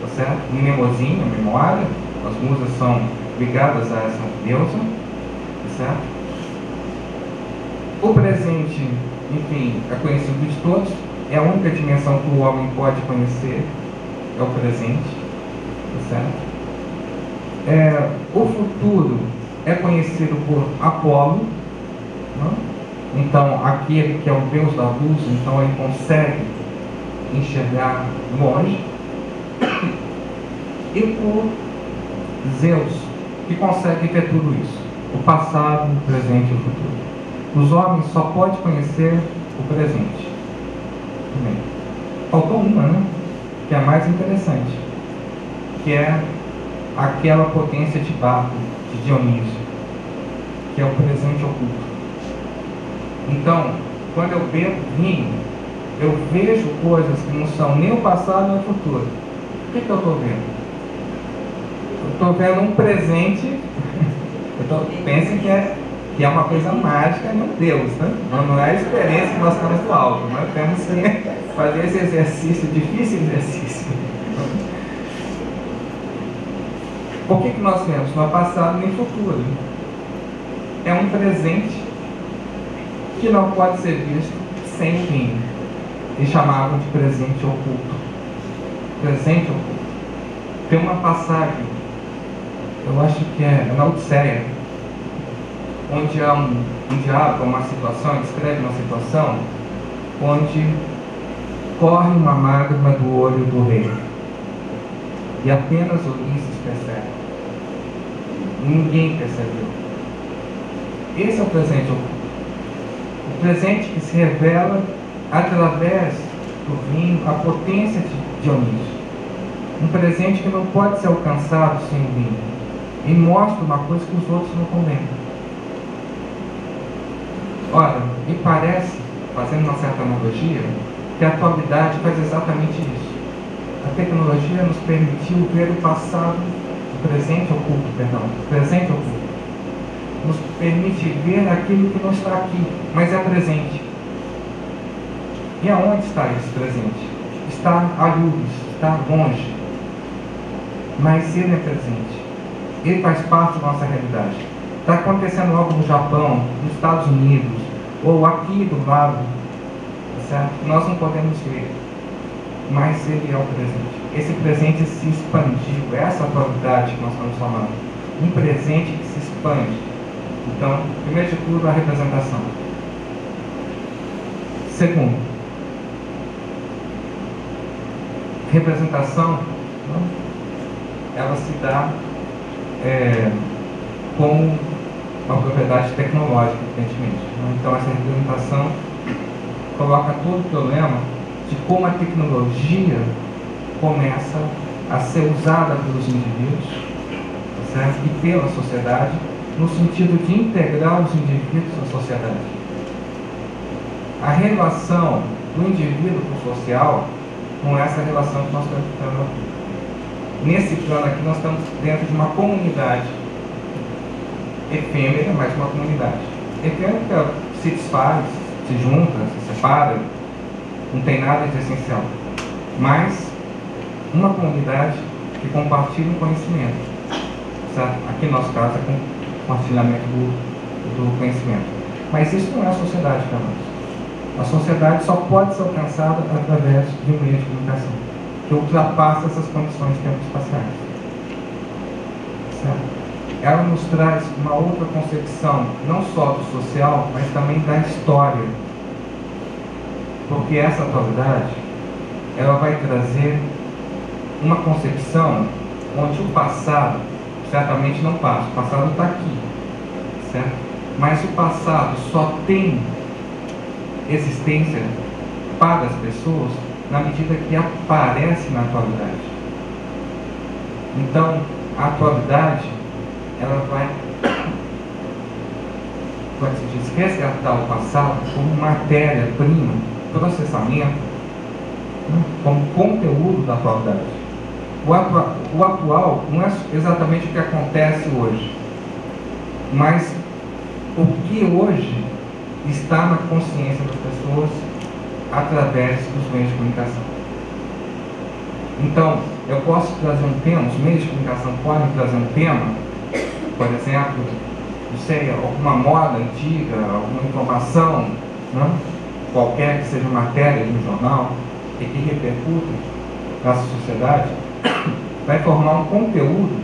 tá certo? Mnemosyne, a memória, as musas são ligadas a essa deusa, tá certo? O presente, enfim, é conhecido de todos, é a única dimensão que o homem pode conhecer, é o presente, tá certo? O futuro é conhecido por Apolo, né? Então aquele que é o Deus da luz, então ele consegue enxergar longe, e por Zeus, que consegue ver tudo isso, o passado, o presente e o futuro. Os homens só podem conhecer o presente. Bem, faltou uma, né? Que é a mais interessante, que é aquela potência de Baco, de Dionísio, que é o presente oculto. Então, quando eu bebo vinho, eu vejo coisas que não são nem o passado nem o futuro. O que eu estou vendo? Eu estou vendo um presente. Pensem que é uma coisa mágica, meu Deus, né? Não é a experiência que nós temos do alto. Nós temos que fazer esse exercício, difícil exercício. O que nós vemos? Não é passado nem futuro. É um presente que não pode ser visto sem o vinho. Eles chamavam de presente oculto. Presente oculto. Tem uma passagem, eu acho que é na Odisseia, onde há um diálogo, uma situação, descreve uma situação onde corre uma mágrima do olho do rei. E apenas Ulisses percebe. Ninguém percebeu. Esse é o presente oculto. O presente que se revela através do vinho, a potência de Dionísio. Um presente que não pode ser alcançado sem o vinho. E mostra uma coisa que os outros não compreendem. Ora, me parece, fazendo uma certa analogia, que a atualidade faz exatamente isso. A tecnologia nos permitiu ver o passado, o presente oculto, nos permite ver aquilo que não está aqui, mas é presente. E aonde está esse presente? Está a luz, está longe, mas ele é presente. Ele faz parte da nossa realidade. Está acontecendo algo no Japão, nos Estados Unidos, ou aqui do lado, certo? Nós não podemos ver, mas ele é o presente. Esse presente se expandiu, essa atualidade que nós estamos falando. Um presente que se expande. Então, primeiro de tudo, a representação. Segundo, representação, ela se dá como uma propriedade tecnológica, evidentemente. Então, essa representação coloca todo o problema de como a tecnologia começa a ser usada pelos indivíduos, certo? E pela sociedade, no sentido de integrar os indivíduos à sociedade. A relação do indivíduo com o social não é essa relação que nós estamos tendo aqui. Nesse plano aqui, nós estamos dentro de uma comunidade efêmera, mas uma comunidade. Efêmera se desfaz, se junta, se separa, não tem nada de essencial. Mas uma comunidade que compartilha o conhecimento. Certo? Aqui no nosso caso é compartilhamento do conhecimento. Mas isso não é a sociedade para nós. A sociedade só pode ser alcançada através de um meio de comunicação que ultrapassa essas condições tempo-espaciais. Certo? Ela nos traz uma outra concepção, não só do social, mas também da história. Porque essa atualidade, ela vai trazer uma concepção onde o passado certamente não passa, o passado está aqui, certo? Mas o passado só tem existência para as pessoas na medida que aparece na atualidade. Então, a atualidade, ela vai, como se diz, resgatar o passado como matéria-prima, processamento, como conteúdo da atualidade. O atual não é exatamente o que acontece hoje, mas o que hoje está na consciência das pessoas através dos meios de comunicação. Então, eu posso trazer um tema, os meios de comunicação podem trazer um tema, por exemplo, não sei, alguma moda antiga, alguma informação, né? Qualquer que seja matéria de um jornal, e que repercute na sociedade, vai formar um conteúdo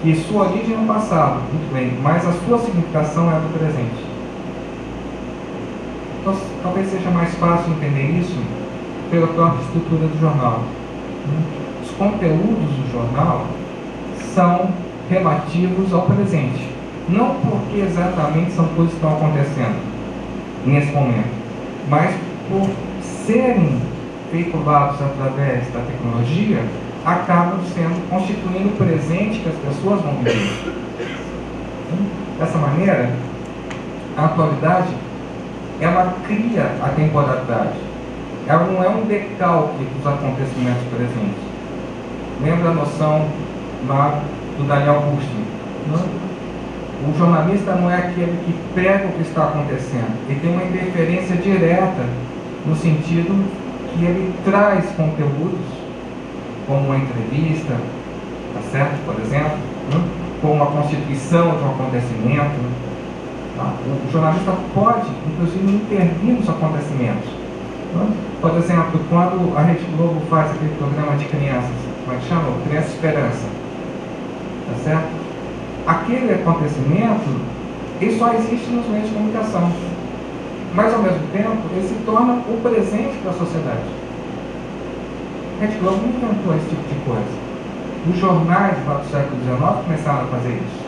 que sua origem é no passado, muito bem, mas a sua significação é do presente. Então, talvez seja mais fácil entender isso pela própria estrutura do jornal. Os conteúdos do jornal são relativos ao presente, não porque exatamente são coisas que estão acontecendo nesse momento, mas por serem veiculados através da tecnologia, acabam constituindo o presente que as pessoas vão viver. Dessa maneira, a atualidade, ela cria a temporalidade. Ela não é um decalque dos acontecimentos presentes. Lembra a noção lá do Daniel Bustin? O jornalista não é aquele que prega o que está acontecendo. Ele tem uma interferência direta no sentido que ele traz conteúdos, como uma entrevista, tá certo? Por exemplo, como a constituição de um acontecimento. Tá? O jornalista pode, inclusive, intervir nos acontecimentos. Por exemplo, quando a Rede Globo faz aquele programa de crianças, como é que chama? Criança Esperança. Tá certo? Aquele acontecimento, ele só existe nos meios de comunicação. Mas, ao mesmo tempo, ele se torna o presente da sociedade. A Rede Globo não inventou esse tipo de coisa. Os jornais do século XIX começaram a fazer isso.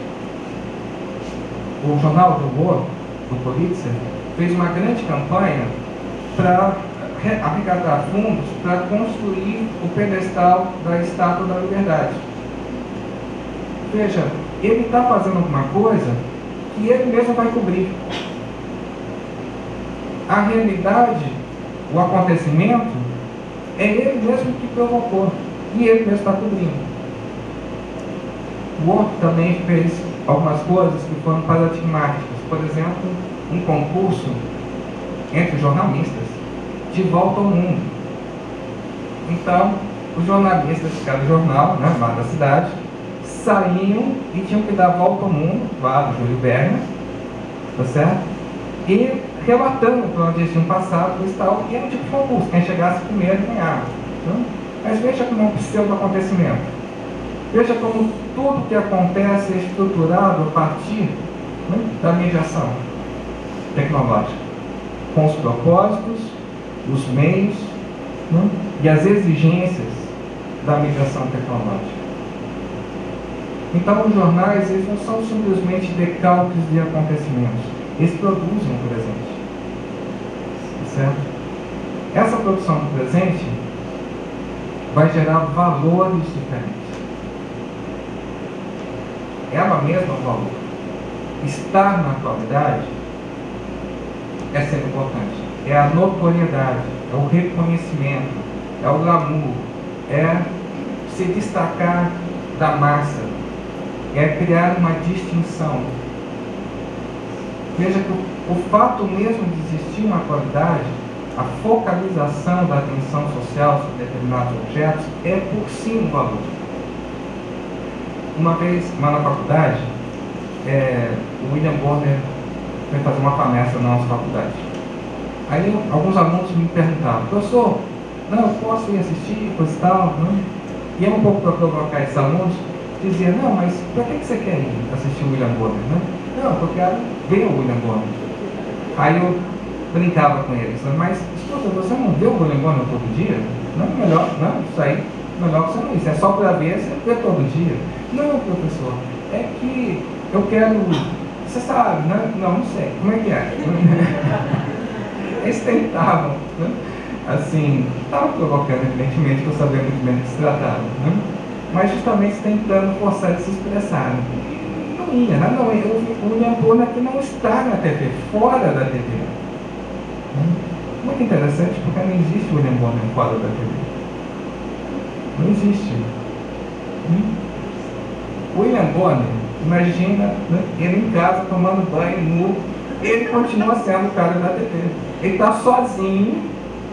O Jornal do Humor, do Pulitzer, fez uma grande campanha para arrecadar fundos para construir o pedestal da Estátua da Liberdade. Veja, ele está fazendo alguma coisa que ele mesmo vai cobrir. A realidade, o acontecimento, é ele mesmo que provocou e ele mesmo está cobrindo. O outro também fez algumas coisas que foram paradigmáticas. Por exemplo, um concurso entre jornalistas de volta ao mundo. Então, os jornalistas de cada jornal, né, lá da cidade, saíam e tinham que dar a volta ao mundo, lá do Júlio Verne, tá certo? E relatando para onde eles tinham passado, e tal, e era um tipo de concurso, quem chegasse primeiro ganhava. Né? Mas veja como é um pseudo-acontecimento. Veja como tudo que acontece é estruturado a partir, né, da mediação tecnológica, com os propósitos, os meios, né, e as exigências da mediação tecnológica. Então, os jornais, eles não são simplesmente decalques de acontecimentos, eles produzem um presente. Certo? Essa produção do presente vai gerar valores diferentes. Ela mesma é um valor. Estar na atualidade é sempre importante. É a notoriedade, é o reconhecimento, é o glamour, é se destacar da massa, é criar uma distinção. Veja que o fato mesmo de existir uma atualidade, a focalização da atenção social sobre determinados objetos, é por si um valor. Uma vez, lá na faculdade, o William Bonner foi fazer uma palestra na nossa faculdade. Aí alguns alunos me perguntavam: professor, não, eu posso ir assistir, coisa e tal, não? E eu, um pouco para provocar esses alunos, dizia: não, mas para que você quer ir assistir o William Bonner, né? Não, porque eu quero ver o William Bonner. Aí eu brincava com eles: mas escuta, você não vê o William Bonner todo dia? Não é melhor, não, isso aí melhor que você não. Isso é só para ver, você vê todo dia. Não, professor, é que eu quero... Você sabe, né? Não, não sei. Como é que é? Eles tentavam, né? Assim, estavam provocando, evidentemente, que eu sabia muito bem do que se tratava, né? Mas justamente tentando forçar eles a se expressarem. Não ia, né? Não, o William Bonner aqui não está na TV, fora da TV. Muito interessante, porque não existe o William Bonner fora da TV. Não existe. William Bonner, imagina, né, ele em casa tomando banho nu, ele continua sendo o cara da TV. Ele está sozinho,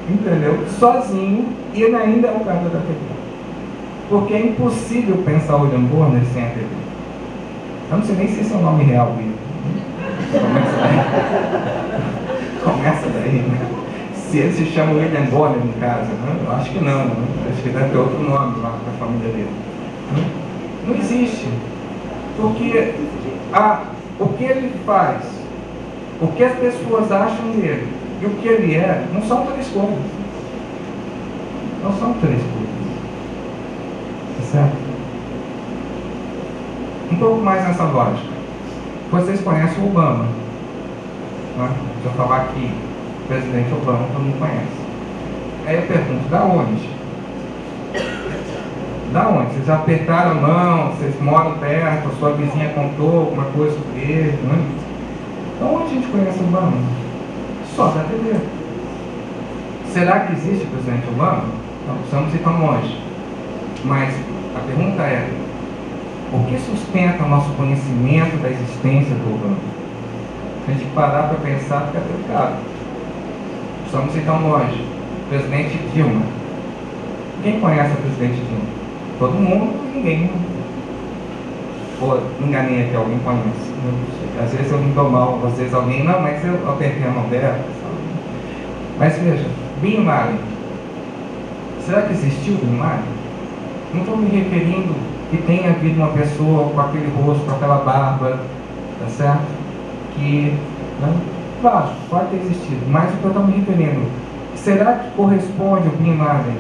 entendeu? Sozinho, e ele ainda é o cara da TV. Porque é impossível pensar o William Bonner sem a TV. Eu não sei nem se esse é o nome real, William. Começa daí. Começa daí, né? Se ele se chama William Bonner em casa, né? Eu acho que não, né? Acho que deve ter outro nome lá para a família dele. Não existe. Porque o que ele faz, o que as pessoas acham dele e o que ele é, não são três coisas. Não são três coisas. Tá certo? Um pouco mais nessa lógica. Vocês conhecem o Obama, né? Se eu falar aqui, o presidente Obama, todo mundo conhece. Aí eu pergunto, da onde? Da onde? Vocês apertaram a mão, vocês moram perto, a sua vizinha contou alguma coisa sobre ele, né? Da onde a gente conhece o Obama? Só da TV. Será que existe o presidente Obama? Não precisamos ir tão longe. Mas a pergunta é, o que sustenta o nosso conhecimento da existência do Obama? Se a gente parar para pensar, fica delicado. Precisamos ir tão longe. Presidente Dilma. Quem conhece a presidente Dilma? Todo mundo, ninguém. Ou enganei aqui, alguém conhece. Às vezes eu me dou mal, às vezes alguém, não, mas eu apertei a mão dela. Mas veja, Bin Laden. Será que existiu Bin Laden? Não estou me referindo que tenha havido uma pessoa com aquele rosto, com aquela barba, tá certo? Que, né? Claro, pode ter existido, mas o que eu estou me referindo, será que corresponde o Bin Laden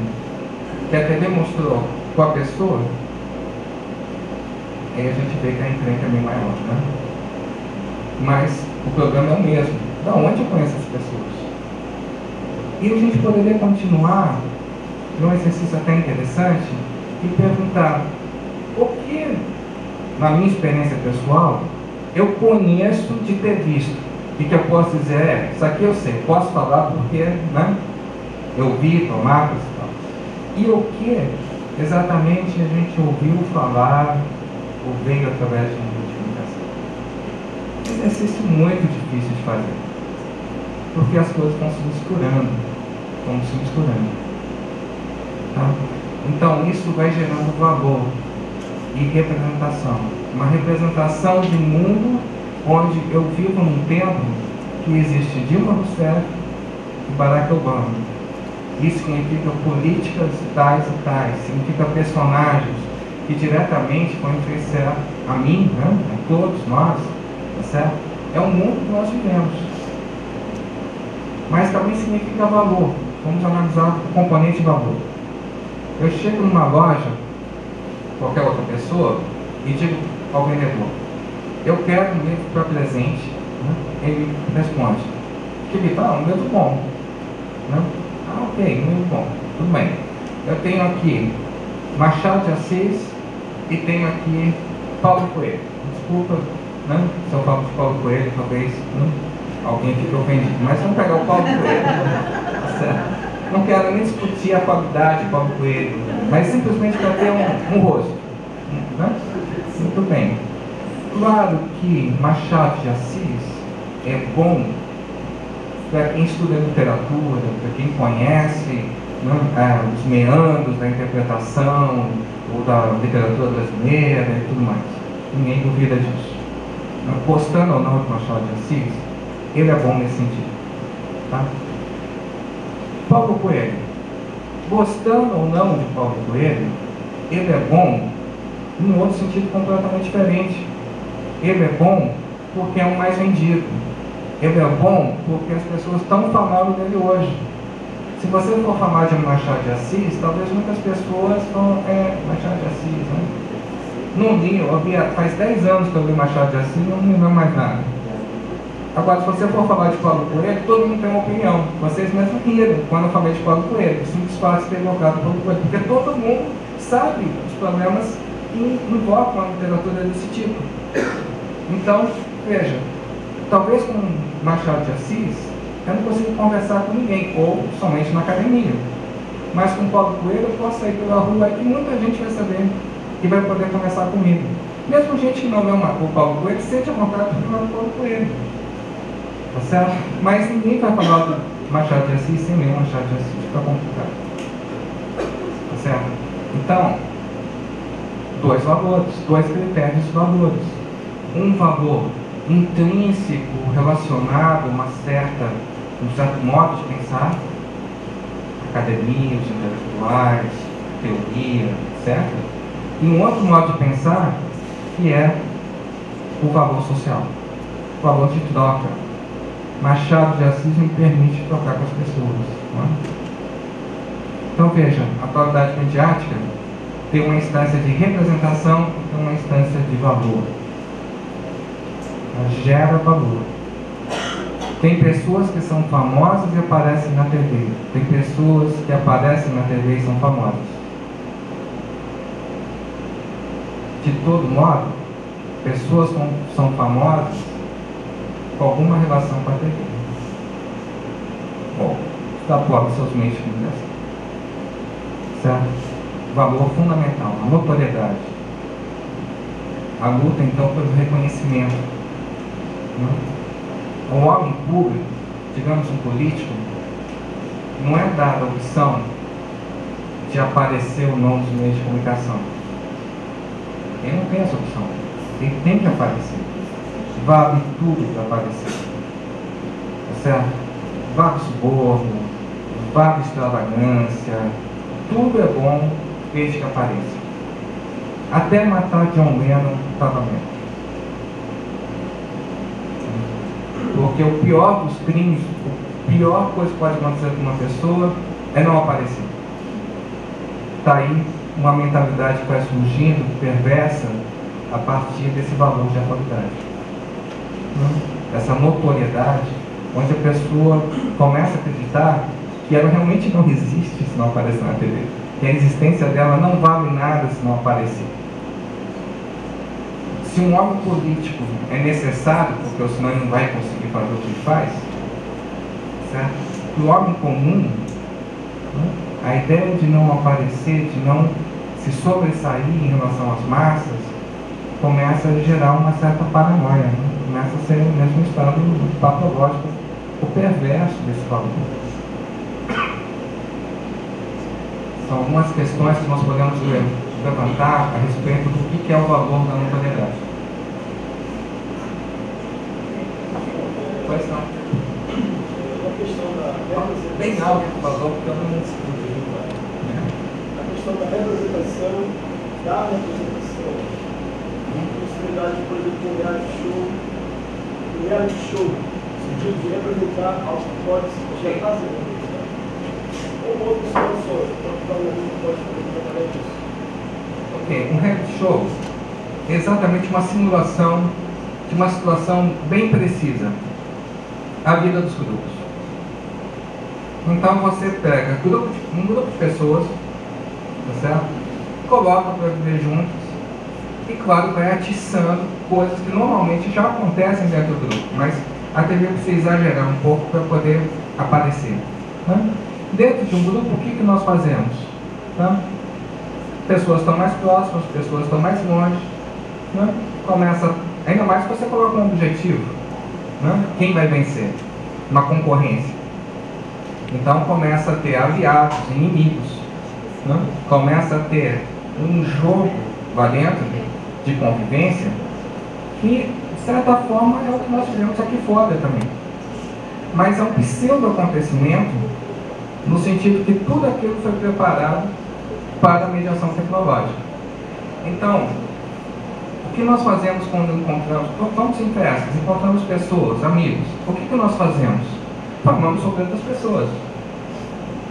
que a TV mostrou com a pessoa? Aí a gente vê que a encrenca é bem maior, né? Mas o problema é o mesmo. Da onde eu conheço as pessoas? E a gente poderia continuar num exercício até interessante e perguntar o que, na minha experiência pessoal, eu conheço de ter visto. E que eu posso dizer, isso aqui eu sei, posso falar porque, né, eu vi, tomava e tal. E o que exatamente a gente ouviu falar ou veio através de um meio de comunicação. Exercício muito difícil de fazer, porque as coisas vão se misturando, tá? Então isso vai gerando valor e representação, uma representação de mundo onde eu vivo num tempo que existe Dilma Rousseff e Barack Obama. Isso significa políticas tais e tais, significa personagens que diretamente vão influenciar a mim, né, a todos nós, tá certo? É o mundo que nós vivemos. Mas também significa valor. Vamos analisar o componente valor. Eu chego numa loja, qualquer outra pessoa, e digo ao vendedor, eu quero um livro para presente, né? Ele responde, que livro? Um livro bom, né? Ok, um livro bom, tudo bem. Eu tenho aqui Machado de Assis e tenho aqui Paulo Coelho. Desculpa, né? Se eu falo de Paulo Coelho, talvez, né, alguém fique ofendido, mas vamos pegar o Paulo Coelho, tá certo? Não quero nem discutir a qualidade de Paulo Coelho, mas simplesmente para ter um rosto, né? Muito bem. Claro que Machado de Assis é bom para quem estuda literatura, para quem conhece, né, os meandros da interpretação ou da literatura brasileira e tudo mais. Ninguém duvida disso. Gostando ou não de Machado de Assis, ele é bom nesse sentido. Tá? Paulo Coelho. Gostando ou não de Paulo Coelho, ele é bom em outro sentido completamente diferente. Ele é bom porque é o mais vendido. Ele é bom porque as pessoas estão falando dele hoje. Se você for falar de Machado de Assis, talvez muitas pessoas vão... Machado de Assis, né? Não li, faz 10 anos que eu li Machado de Assis, não me lembro mais nada. Agora, se você for falar de Paulo Coelho, todo mundo tem uma opinião. Vocês mesmo riram quando eu falei de Paulo Coelho. Simples fato de ter evocado Paulo Coelho. Porque todo mundo sabe os problemas que invocam a literatura desse tipo. Então, veja, talvez com Machado de Assis, eu não consigo conversar com ninguém, ou somente na academia. Mas com Paulo Coelho, eu posso sair pela rua e muita gente vai saber que vai poder conversar comigo. Mesmo gente que não leu o Paulo Coelho, sente a vontade de falar do Paulo Coelho. Tá certo? Mas ninguém vai falar do Machado de Assis sem ler Machado de Assis, fica complicado. Tá certo? Então, dois valores, dois critérios de valores. Um valor intrínseco relacionado a um certo modo de pensar, academias, intelectuais, teoria, etc. E um outro modo de pensar, que é o valor social, o valor de troca. Machado de Assis me permite trocar com as pessoas. Não é? Então veja, a atualidade mediática tem uma instância de representação e tem uma instância de valor. Ela gera valor. Tem pessoas que são famosas e aparecem na TV. Tem pessoas que aparecem na TV e são famosas. De todo modo, pessoas são famosas com alguma relação com a TV. Bom, extrapola seus meios de comunicação. Certo? Valor fundamental, a notoriedade. A luta, então, pelo reconhecimento. Um homem público, digamos um político, não é dada a opção de aparecer ou não nos meios de comunicação. Ele não tem essa opção. Ele tem que aparecer. Vale tudo para aparecer. Tá certo? Vale suborno, vale extravagância, tudo é bom desde que apareça. Até matar John Lennon estava bem. Porque o pior dos crimes, a pior coisa que pode acontecer com uma pessoa é não aparecer. Está aí uma mentalidade que vai surgindo, perversa, a partir desse valor de atualidade. Essa notoriedade, onde a pessoa começa a acreditar que ela realmente não existe se não aparecer na TV. Que a existência dela não vale nada se não aparecer. Se um homem político é necessário, porque senão ele não vai conseguir fazer o que ele faz, certo? O homem comum, a ideia de não aparecer, de não se sobressair em relação às massas, começa a gerar uma certa paranoia, começa a ser mesmo um estado patológico, o perverso desse valor. São algumas questões que nós podemos levantar a respeito do que é o valor da notoriedade. Pois não. A questão da representação. Bem alto o valor, porque eu não discuti. A questão da representação, possibilidade, por exemplo, de um reality show, no sentido de representar algo que pode já estar sendo representado. Ou outras situações, pode trabalhar disso. Ok, um reality show é exatamente uma simulação de uma situação bem precisa, a vida dos grupos. Então você pega um grupo de pessoas, tá certo? Coloca para viver juntos e, claro, vai atiçando coisas que normalmente já acontecem dentro do grupo, mas a TV precisa exagerar um pouco para poder aparecer. Né? Dentro de um grupo, o que nós fazemos? Tá? Pessoas estão mais próximas, pessoas estão mais longe. Né? Começa, ainda mais se você coloca um objetivo. Né? Quem vai vencer? Uma concorrência. Então começa a ter aliados, inimigos. Né? Começa a ter um jogo valendo de convivência que, de certa forma, é o que nós vivemos aqui fora também. Mas é um pseudo-acontecimento no sentido que tudo aquilo foi preparado para a mediação tecnológica. Então, o que nós fazemos quando encontramos, vamos em festas, encontramos pessoas, amigos, o que nós fazemos? Falamos sobre outras pessoas.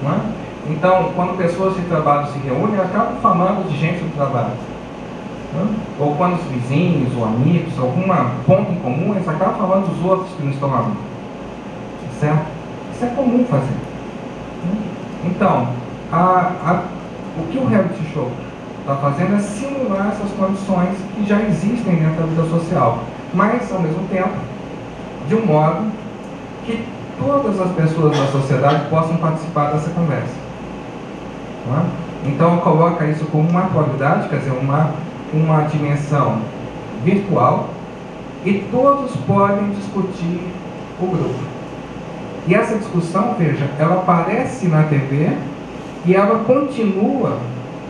não é? Então, quando pessoas de trabalho se reúnem, acabam falando de gente do trabalho. Não é? Ou quando os vizinhos ou amigos, alguma ponto em comum, eles acabam falando dos outros que não estão ali. Certo? Isso é comum fazer. Então, o que o reality show está fazendo é simular essas condições que já existem dentro da vida social, mas, ao mesmo tempo, de um modo que todas as pessoas da sociedade possam participar dessa conversa. Não é? Então, coloca isso como uma atualidade, quer dizer, uma dimensão virtual, e todos podem discutir o grupo. E essa discussão, veja, ela aparece na TV e ela continua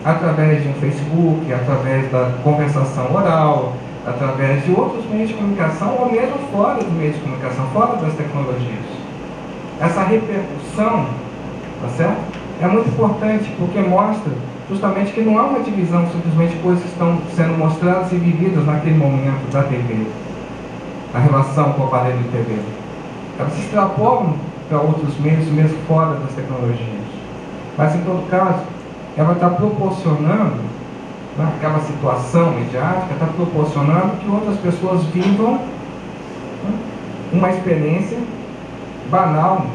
através de um Facebook, através da conversação oral, através de outros meios de comunicação, ou mesmo fora do meio de comunicação, fora das tecnologias. Essa repercussão, tá certo? É muito importante porque mostra justamente que não há uma divisão, simplesmente coisas que estão sendo mostradas e vividas naquele momento da TV, a relação com o aparelho de TV. Elas se extrapolam para outros meios, mesmo fora das tecnologias. Mas, em todo caso, ela está proporcionando, naquela situação midiática, está proporcionando que outras pessoas vivam uma experiência banal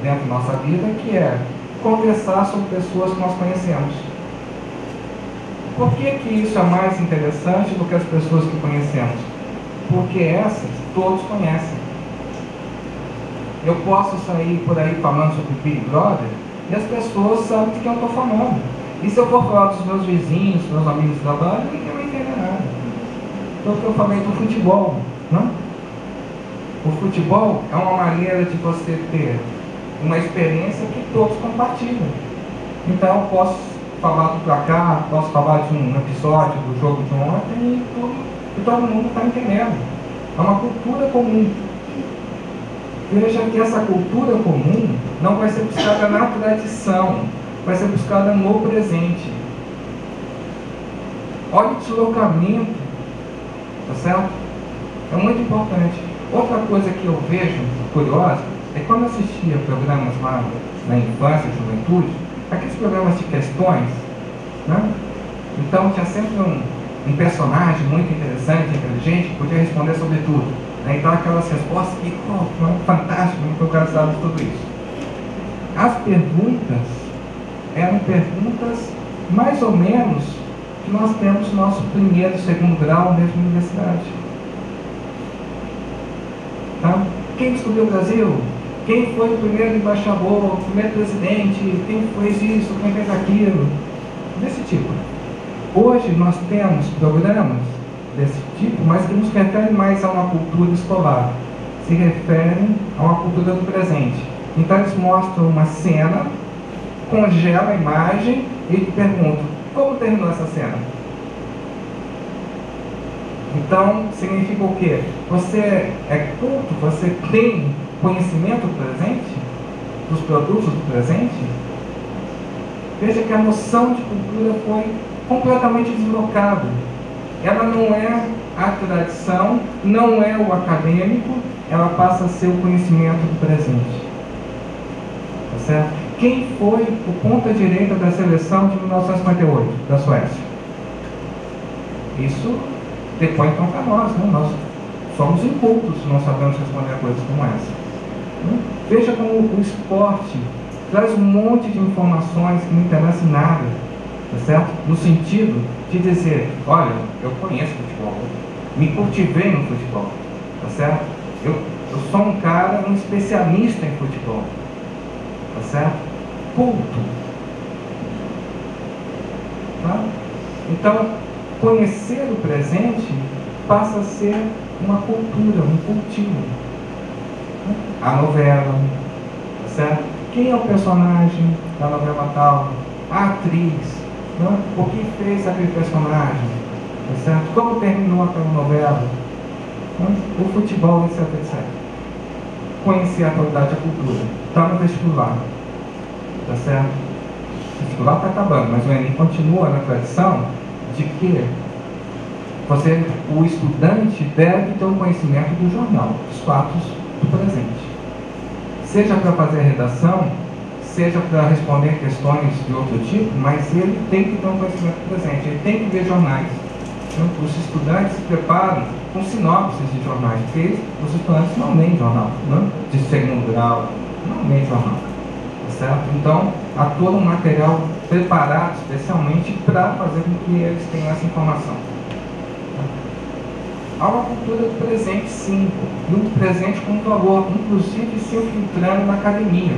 dentro da nossa vida, que é conversar sobre pessoas que nós conhecemos. Por que isso é mais interessante do que as pessoas que conhecemos? Porque essas todos conhecem. Eu posso sair por aí falando sobre Big Brother e as pessoas sabem de quem eu estou falando. E se eu for falar dos meus vizinhos, meus amigos de trabalho, ninguém vai entender nada. Porque eu falei do futebol, não? O futebol é uma maneira de você ter uma experiência que todos compartilham. Então eu posso falar do placar, posso falar de um episódio do jogo de ontem e todo mundo está entendendo. É uma cultura comum. Veja que essa cultura comum não vai ser buscada na tradição, vai ser buscada no presente. Olha o deslocamento, tá certo? É muito importante. Outra coisa que eu vejo curiosa é quando eu assistia programas lá na infância e juventude, aqueles programas de questões, né? Então tinha sempre um personagem muito interessante, inteligente, que podia responder sobre tudo. Então aquelas respostas que, fantástico, muito localizado de tudo isso. As perguntas eram perguntas mais ou menos que nós temos no nosso primeiro, segundo grau, mesmo na universidade. Tá? Quem descobriu o Brasil? Quem foi o primeiro embaixador, o primeiro presidente? Quem fez isso? Quem fez aquilo? Desse tipo. Hoje nós temos programas desse tipo, mas que nos referem mais a uma cultura escolar, se referem a uma cultura do presente. Então eles mostram uma cena, congela a imagem e perguntam: como terminou essa cena? Então significa o quê? Você é culto, você tem conhecimento do presente, dos produtos do presente. Veja que a noção de cultura foi completamente deslocada. Ela não é a tradição, não é o acadêmico, ela passa a ser o conhecimento do presente. Tá certo? Quem foi o ponta-direita da seleção de 1958, da Suécia? Isso depois então para nós, né? Nós somos incultos se não sabemos responder a coisas como essa. Veja como o esporte traz um monte de informações que não interessam em nada, tá certo? No sentido de dizer: olha, eu conheço futebol, me cultivei no futebol, tá certo? Eu sou um cara, um especialista em futebol, tá certo? Culto. Tá? Então, conhecer o presente passa a ser uma cultura, um cultivo. A novela, tá certo? Quem é o personagem da novela tal? A atriz. Não? O que fez aquele personagem? Tá certo? Como terminou aquela novela? Não? O futebol, etc, etc. Conhecer a atualidade, a cultura. Está no vestibular. Tá certo? O vestibular está acabando, mas o Enem continua na tradição de que o estudante deve ter um conhecimento do jornal, dos fatos do presente. Seja para fazer a redação, seja para responder questões de outro tipo, mas ele tem que ter um conhecimento presente, ele tem que ver jornais. Os estudantes se preparam com sinopses de jornais, porque os estudantes não leem jornal, né? De segundo grau, não leem jornal, tá certo? Então, há todo um material preparado especialmente para fazer com que eles tenham essa informação. Há uma cultura do presente, sim, e um presente com valor, inclusive se infiltrando na academia.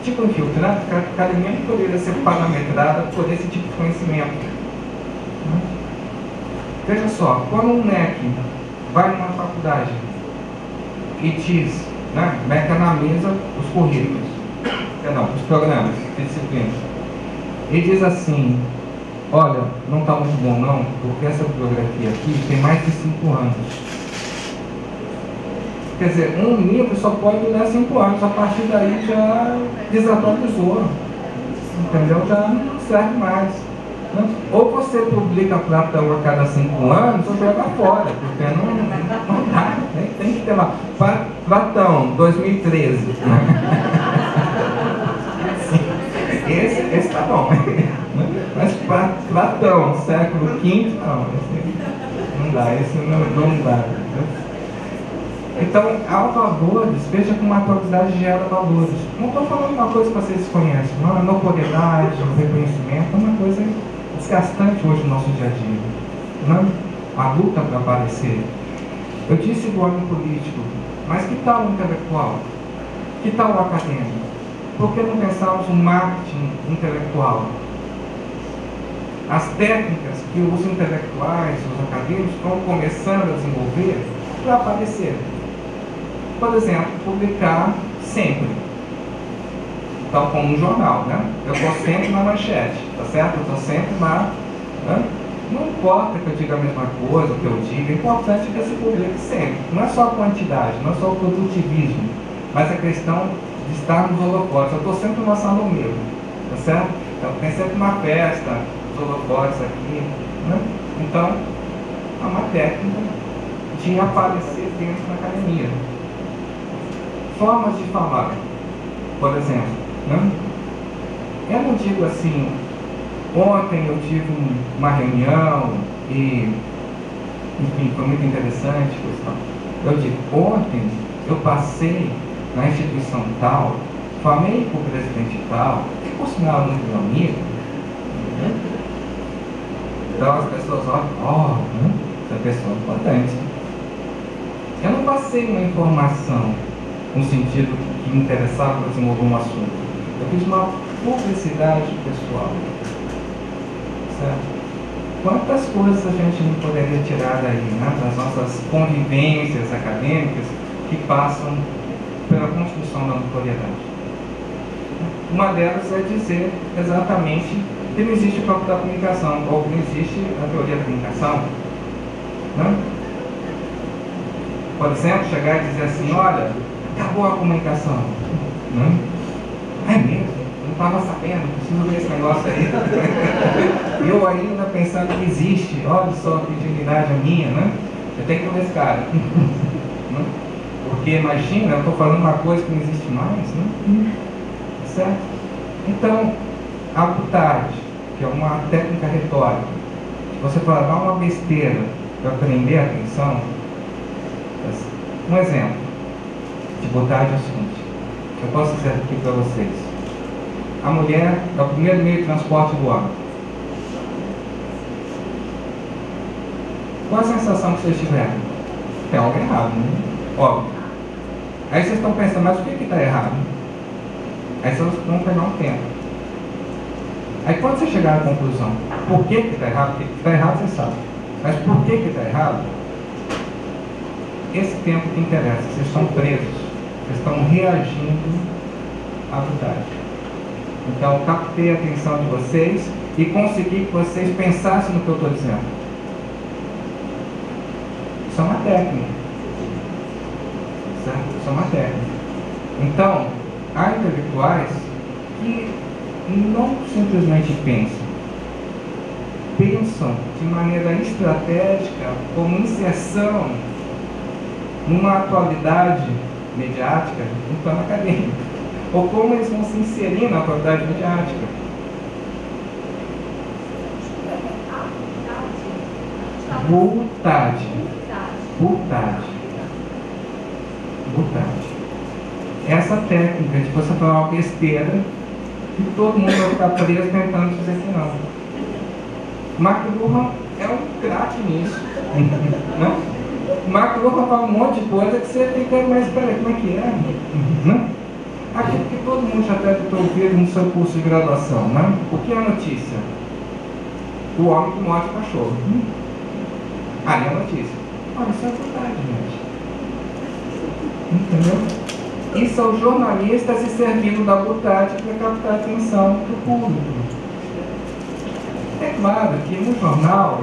Tipo infiltrando, porque a academia não poderia ser parametrada por esse tipo de conhecimento. Veja só, quando um MEC vai numa faculdade e diz, né, mete na mesa os currículos, perdão, os programas de disciplina, e diz assim: olha, não está muito bom não, porque essa bibliografia aqui tem mais de 5 anos. Quer dizer, um livro só pode durar 5 anos, a partir daí já desatualizou, entendeu? Já não serve mais. Ou você publica Platão a cada 5 anos, ou joga fora, porque não dá, tem que ter lá. Platão, 2013. Esse tá bom. Mas Platão, século V, não dá, esse não dá. Então, há valores, veja como a atualidade gera valores. Não estou falando uma coisa que vocês conhecem, não, a notoriedade, o reconhecimento, é uma coisa desgastante hoje no nosso dia a dia. Não? A luta para aparecer. Eu disse do homem político, mas que tal o intelectual? Que tal o acadêmico? Por que não pensarmos no marketing intelectual? As técnicas que os intelectuais, os acadêmicos estão começando a desenvolver para aparecer. Por exemplo, publicar sempre. Então, como um jornal, né? Eu estou sempre na manchete, tá certo? Eu estou sempre lá. Né? Não importa que eu diga a mesma coisa, o que eu diga, o importante é que se publique sempre. Não é só a quantidade, não é só o produtivismo, mas a questão de estar nos holofotes. Eu estou sempre numa sala mesmo, tá certo? Então, tem sempre uma festa, os holofotes aqui. Né? Então, é uma técnica de aparecer dentro da academia. Formas de falar, por exemplo. Né? Eu não digo assim, ontem eu tive uma reunião e, enfim, foi muito interessante. Eu digo, ontem eu passei na instituição tal, falei com o presidente tal, que por sinal é muito meu amigo. Né? Então as pessoas olham, né? Essa pessoa é importante. Eu não passei uma informação no sentido que me interessava para desenvolver um assunto. Eu fiz uma publicidade pessoal. Certo? Quantas coisas a gente não poderia tirar daí, né, das nossas convivências acadêmicas que passam pela construção da notoriedade? Uma delas é dizer exatamente que não existe o campo da comunicação, ou que não existe a teoria da comunicação. Né? Por exemplo, chegar e dizer assim: olha, acabou a comunicação. Né? É mesmo? Não estava sabendo, preciso ver esse negócio aí. Eu ainda pensando que existe, olha só que dignidade a minha, né? Eu tenho que ver esse cara. Né? Porque imagina, eu estou falando uma coisa que não existe mais, né? Certo? Então, a butade, que é uma técnica retórica, você fala, dá uma besteira para prender a atenção. Um exemplo de butade é o seguinte: eu posso dizer aqui para vocês, a mulher é o primeiro meio de transporte do homem. Qual a sensação que vocês tiveram? Tem algo errado, né? Óbvio. Aí vocês estão pensando, mas o que está errado? Aí vocês vão pegar um tempo. Aí quando você chegar à conclusão, por que está errado? Porque está errado, você sabe. Mas por que está errado? Esse tempo que interessa. Vocês estão presos. Vocês estão reagindo à butade. Então, eu captei a atenção de vocês e consegui que vocês pensassem no que eu estou dizendo. Isso é uma técnica. Certo? Isso é uma técnica. Então, há intelectuais que não simplesmente pensam de maneira estratégica como inserção numa atualidade mediática no plano acadêmico. ou como eles vão se inserir na atualidade midiática. Vontade. Essa técnica de você falar uma besteira que todo mundo vai ficar preso tentando dizer que não. McLuhan é um craque nisso. Né? McLuhan fala um monte de coisa que você fica, mas peraí, como é que é? Né? Aquilo que todo mundo já deve ter ouvido no seu curso de graduação. Né? O que é a notícia? O homem que morde o cachorro. Aí é a notícia. Olha, isso é verdade, gente. Entendeu? E são jornalistas se servindo da vontade para captar a atenção do público. É claro que no jornal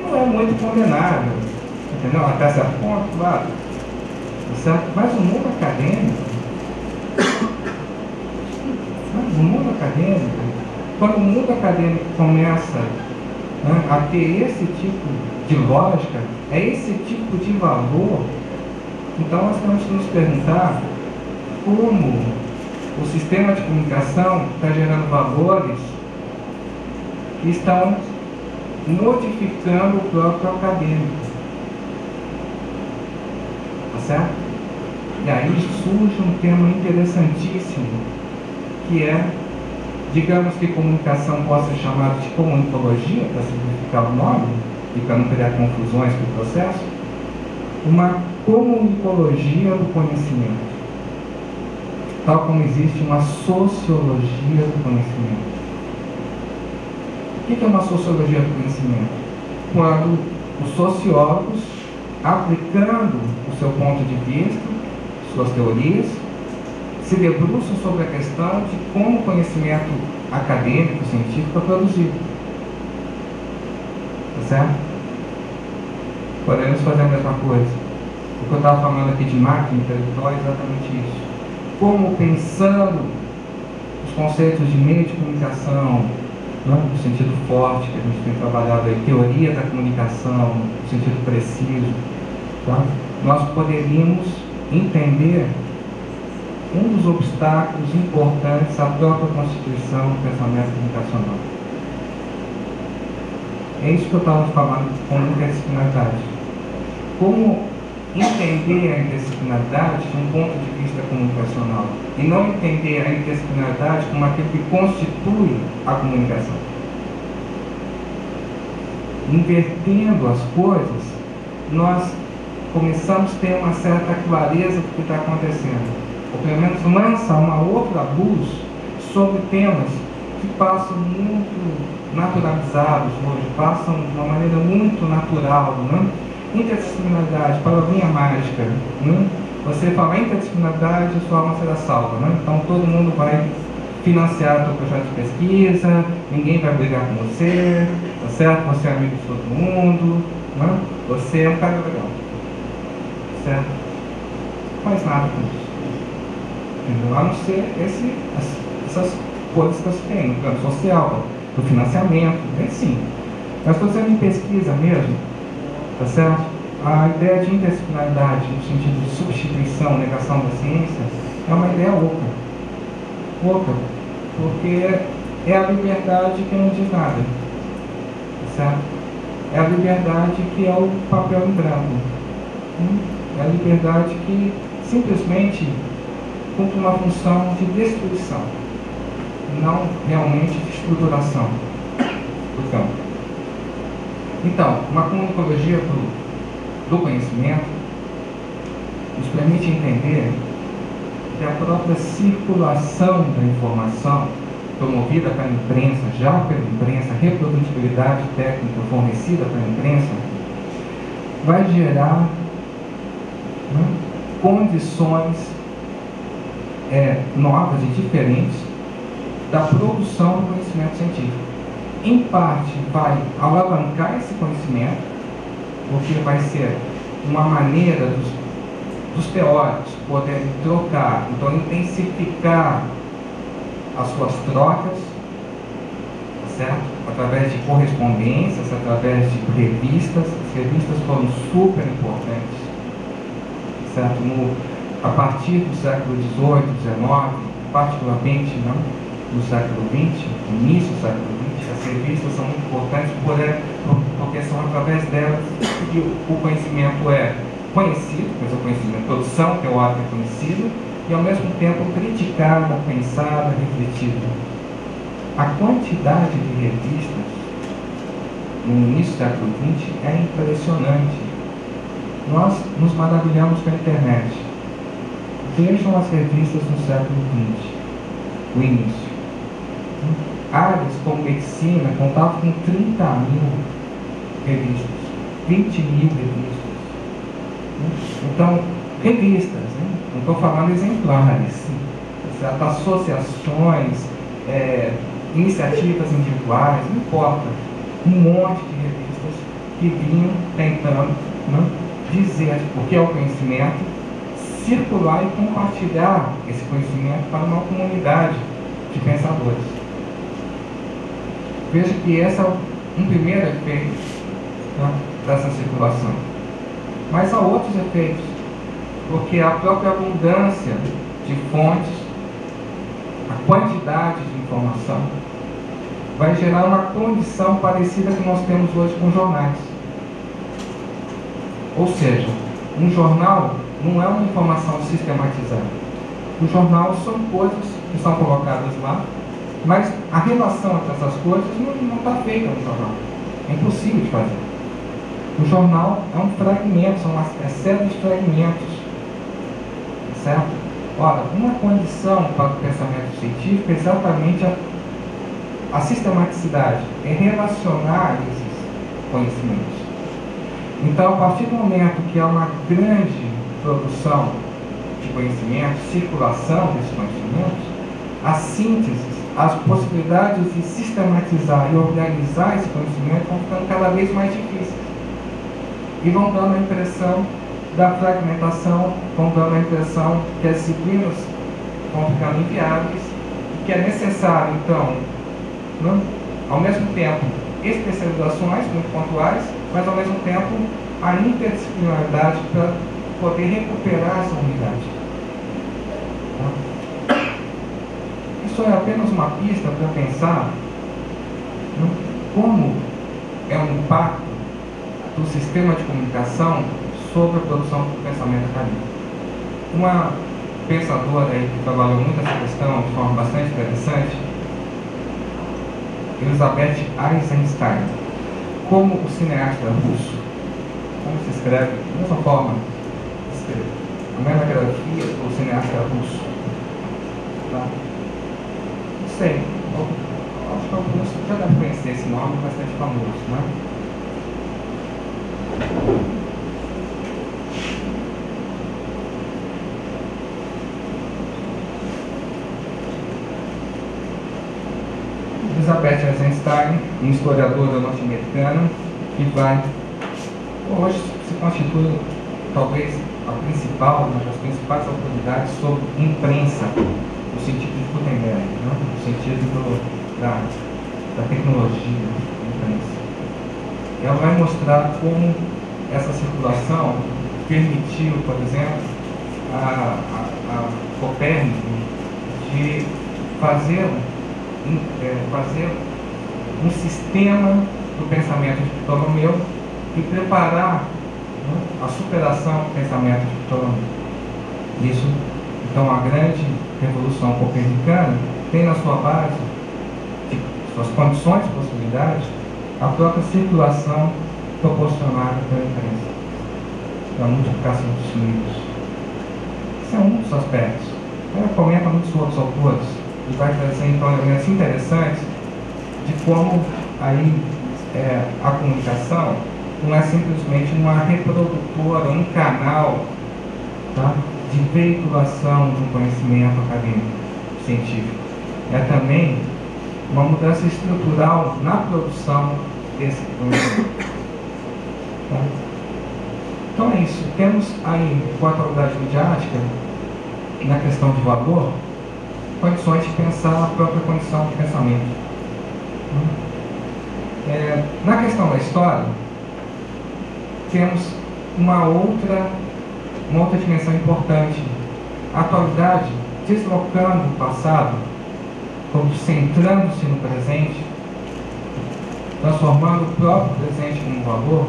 não é muito condenável, entendeu? Até certo ponto, claro. Certo? Mas o mundo acadêmico, quando o mundo acadêmico começa, né, a ter esse tipo de lógica, esse tipo de valor, então nós temos que nos perguntar como o sistema de comunicação está gerando valores que estão modificando o próprio acadêmico. Tá certo? E aí surge um tema interessantíssimo, que é, digamos que comunicação possa ser chamada de comunicologia, para simplificar o nome, e para não criar confusões com o processo, uma comunicologia do conhecimento. Tal como existe uma sociologia do conhecimento. O que é uma sociologia do conhecimento? Quando os sociólogos, aplicando o seu ponto de vista, suas teorias, se debruçam sobre a questão de como o conhecimento acadêmico, científico é produzido. Tá certo? Podemos fazer a mesma coisa. O que eu estava falando aqui de máquina intelectual é exatamente isso. Como pensando os conceitos de meio de comunicação, né, no sentido forte que a gente tem trabalhado aí, teoria da comunicação, no sentido preciso, tá? Nós poderíamos entender um dos obstáculos importantes à própria constituição do pensamento comunicacional. É isso que eu estava falando com interdisciplinaridade. Como entender a interdisciplinaridade de um ponto de vista comunicacional e não entender a interdisciplinaridade como aquilo que constitui a comunicação. Invertendo as coisas, nós começamos a ter uma certa clareza do que está acontecendo, ou pelo menos lança uma outra luz sobre temas que passam muito naturalizados hoje, passam de uma maneira muito natural, né? Interdisciplinaridade, palavrinha mágica, né? Você fala interdisciplinaridade, sua alma será salva, né? Então todo mundo vai financiar o seu projeto de pesquisa, ninguém vai brigar com você, tá certo? Você é amigo de todo mundo, né? Você é um cara legal, certo? Não faz nada com isso, entendeu? A não ser essas coisas que você tem no plano social, do financiamento, é sim. Mas estou dizendo em pesquisa mesmo, tá certo? A ideia de interdisciplinaridade, no sentido de substituição, negação da ciência, é uma ideia oca. Oca, porque é a liberdade que não diz nada, tá certo? É a liberdade que é o papel em branco. É a liberdade que simplesmente cumpre uma função de destruição, não realmente de estruturação do campo. Então, uma comunicologia do conhecimento nos permite entender que a própria circulação da informação promovida pela imprensa, já pela imprensa, reprodutibilidade técnica fornecida pela imprensa, vai gerar, né, condições novas e diferentes da produção do conhecimento científico. Em parte, vai alavancar esse conhecimento, porque vai ser uma maneira dos teóricos poderem trocar, então intensificar as suas trocas, certo? Através de correspondências, através de revistas. As revistas foram super importantes, certo? A partir do século XVIII, XIX, particularmente no século XX, início do século XX, as revistas são muito importantes porque são através delas que o conhecimento é conhecido, mas o conhecimento, a produção teórica é conhecida, e ao mesmo tempo criticada, pensada, refletida. A quantidade de revistas no início do século XX é impressionante. Nós nos maravilhamos com a internet. Vejam as revistas no século XX, o início. Áreas como medicina contavam com 30 mil revistas, 20 mil revistas. Então, revistas, não estou falando exemplares, certo? Associações, iniciativas individuais, não importa. Um monte de revistas que vinham tentando dizer o que é o conhecimento, circular e compartilhar esse conhecimento para uma comunidade de pensadores. Veja que esse é um primeiro efeito dessa circulação. Mas há outros efeitos, porque a própria abundância de fontes, a quantidade de informação, vai gerar uma condição parecida que nós temos hoje com jornais. Ou seja, um jornal não é uma informação sistematizada. O jornal são coisas que são colocadas lá, mas a relação entre essas coisas não está feita no jornal. É impossível de fazer. O jornal é um fragmento, são uma série de fragmentos. Certo? Ora, uma condição para o pensamento científico é exatamente a sistematicidade, é relacionar esses conhecimentos. Então, a partir do momento que há uma grande produção de conhecimento, circulação desses conhecimentos, a síntese, as possibilidades de sistematizar e organizar esse conhecimento vão ficando cada vez mais difíceis. E vão dando a impressão da fragmentação, vão dando a impressão que as disciplinas vão ficando inviáveis, e que é necessário, então, ao mesmo tempo, especializações muito pontuais, mas ao mesmo tempo a interdisciplinaridade para poder recuperar essa unidade. Isso é apenas uma pista para pensar como é o impacto do sistema de comunicação sobre a produção do pensamento acadêmico. Uma pensadora aí que trabalhou muito essa questão de forma bastante interessante, Elizabeth Eisenstein, como o cineasta russo, como se escreve, da mesma forma, a mesma grafia do cineasta russo. Tá? Não sei, acho que alguns já devem conhecer esse nome, bastante famoso, né? Elizabeth Eisenstein, uma historiadora norte-americana que hoje se constitui talvez a principal, uma das principais autoridades sobre imprensa, no sentido de Gutenberg, no sentido da tecnologia da imprensa. Ela vai mostrar como essa circulação permitiu, por exemplo, a Copérnico de fazer um sistema do pensamento de Ptolomeu e preparar a superação do pensamento de Ptolomeu. Isso, então, a grande revolução copernicana tem na sua base, de suas condições e possibilidades, a própria circulação proporcionada pela imprensa, da multiplicação dos fluidos. Esse é um dos aspectos. Ela comenta muitos outros autores e vai trazer então elementos interessantes de como aí a comunicação não é simplesmente uma reprodutora, um canal, tá, de veiculação de um conhecimento acadêmico, científico. É também uma mudança estrutural na produção desse conhecimento. Tá? Então é isso. Temos aí, com a atualidade midiática, na questão de valor, condições de pensar a própria condição de pensamento. Na questão da história, temos uma outra dimensão importante. A atualidade, deslocando o passado, concentrando-se no presente, transformando o próprio presente como valor,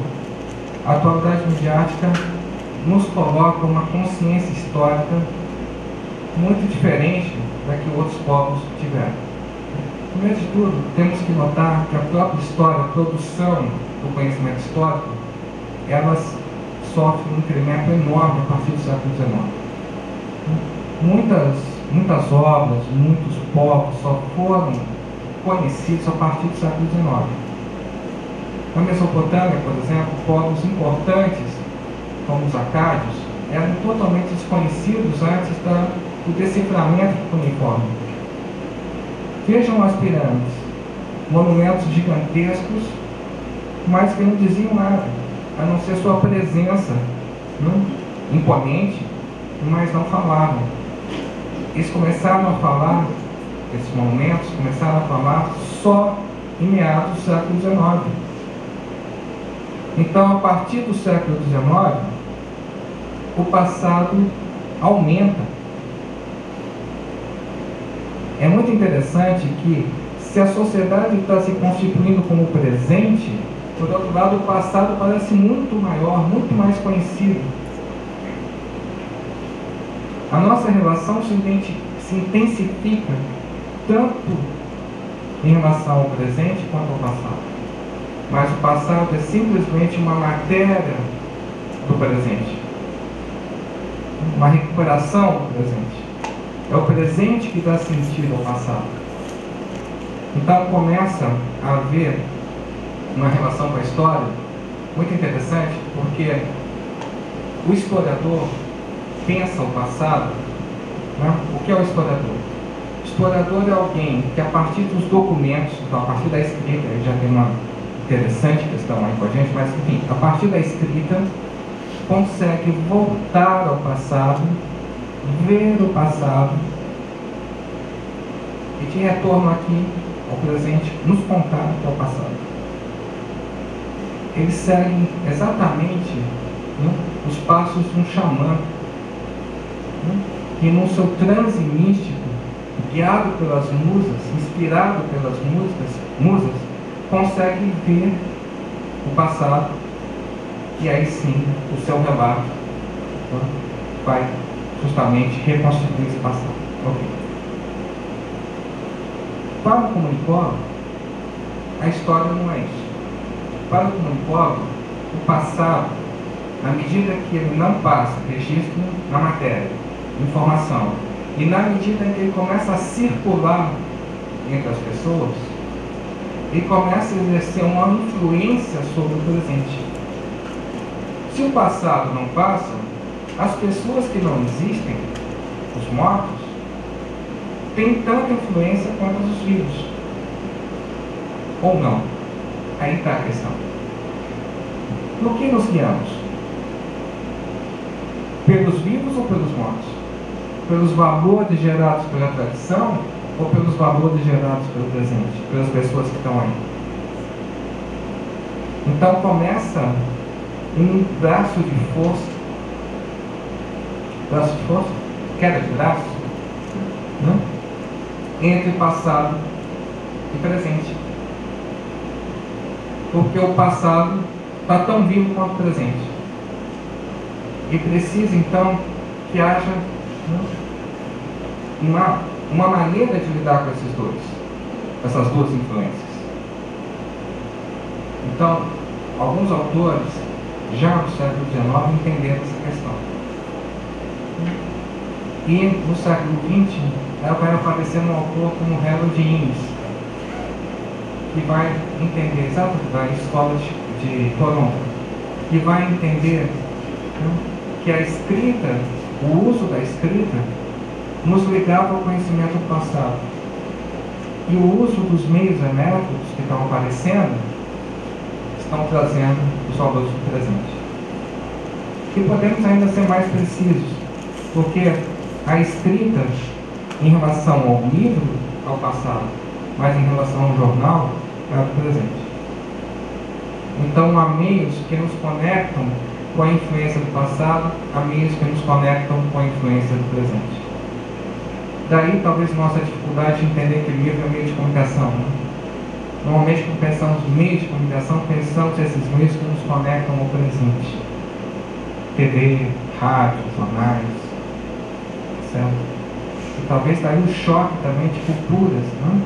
a atualidade midiática nos coloca uma consciência histórica muito diferente da que outros povos tiveram. Primeiro de tudo, temos que notar que a própria história, a produção do conhecimento histórico, elas sofrem um incremento enorme a partir do século XIX. Muitas obras, muitos povos só foram conhecidos a partir do século XIX. Na Mesopotâmia, por exemplo, povos importantes, como os acádios, eram totalmente desconhecidos antes do deciframento do cuneiforme. Vejam as pirâmides, monumentos gigantescos, mas que não diziam nada, a não ser sua presença imponente, mas não falavam. Eles começaram a falar, esses monumentos começaram a falar só em meados do século XIX. Então, a partir do século XIX, o passado aumenta. É muito interessante que, se a sociedade está se constituindo como presente, por outro lado, o passado parece muito maior, muito mais conhecido. A nossa relação se intensifica tanto em relação ao presente quanto ao passado. Mas o passado é simplesmente uma matéria do presente, uma recuperação do presente. É o presente que dá sentido ao passado. Então começa a haver uma relação com a história muito interessante, porque o historiador pensa o passado, né? O que é o historiador? O historiador é alguém que, a partir dos documentos, então a partir da escrita, ele já tem uma interessante questão aí com a gente, mas enfim, a partir da escrita, consegue voltar ao passado, ver o passado e de retorno aqui ao presente, nos contar o que é o passado. Eles seguem exatamente, né, os passos de um xamã, né, que no seu transe místico, guiado pelas musas, inspirado pelas musas, consegue ver o passado e aí sim o seu relato, né, vai justamente reconstituir esse passado. Okay. Para o comunicólogo, a história não é isso. Para o comunicólogo, o passado, na medida que ele não passa registro na matéria, informação, e na medida em que ele começa a circular entre as pessoas, ele começa a exercer uma influência sobre o presente. Se o passado não passa, as pessoas que não existem, os mortos, têm tanta influência quanto os vivos. Ou não? Aí está a questão. No que nos guiamos? Pelos vivos ou pelos mortos? Pelos valores gerados pela tradição ou pelos valores gerados pelo presente, pelas pessoas que estão aí? Então começa um braço de força, queda de braço, né, entre passado e presente. Porque o passado está tão vivo quanto o presente. E precisa então que haja, né, uma maneira de lidar com essas duas influências. Então, alguns autores, já no século XIX, entenderam essa questão. E no século XX, ela vai aparecer um autor como Harold Innis, que vai entender, exatamente, da escola de Toronto, que vai entender, né, que a escrita, o uso da escrita, nos ligava ao conhecimento do passado. E o uso dos meios e métodos que estão aparecendo estão trazendo os valores do presente. E podemos ainda ser mais precisos, porque a escrita, em relação ao livro, ao passado, mas em relação ao jornal, é o presente. Então há meios que nos conectam com a influência do passado, há meios que nos conectam com a influência do presente. Daí talvez nossa dificuldade de entender que o livro é meio de comunicação. Né? Normalmente, quando pensamos em meio de comunicação, pensamos esses meios que nos conectam ao presente. TV, rádio, jornais, certo? E talvez daí o choque também de culturas. Né?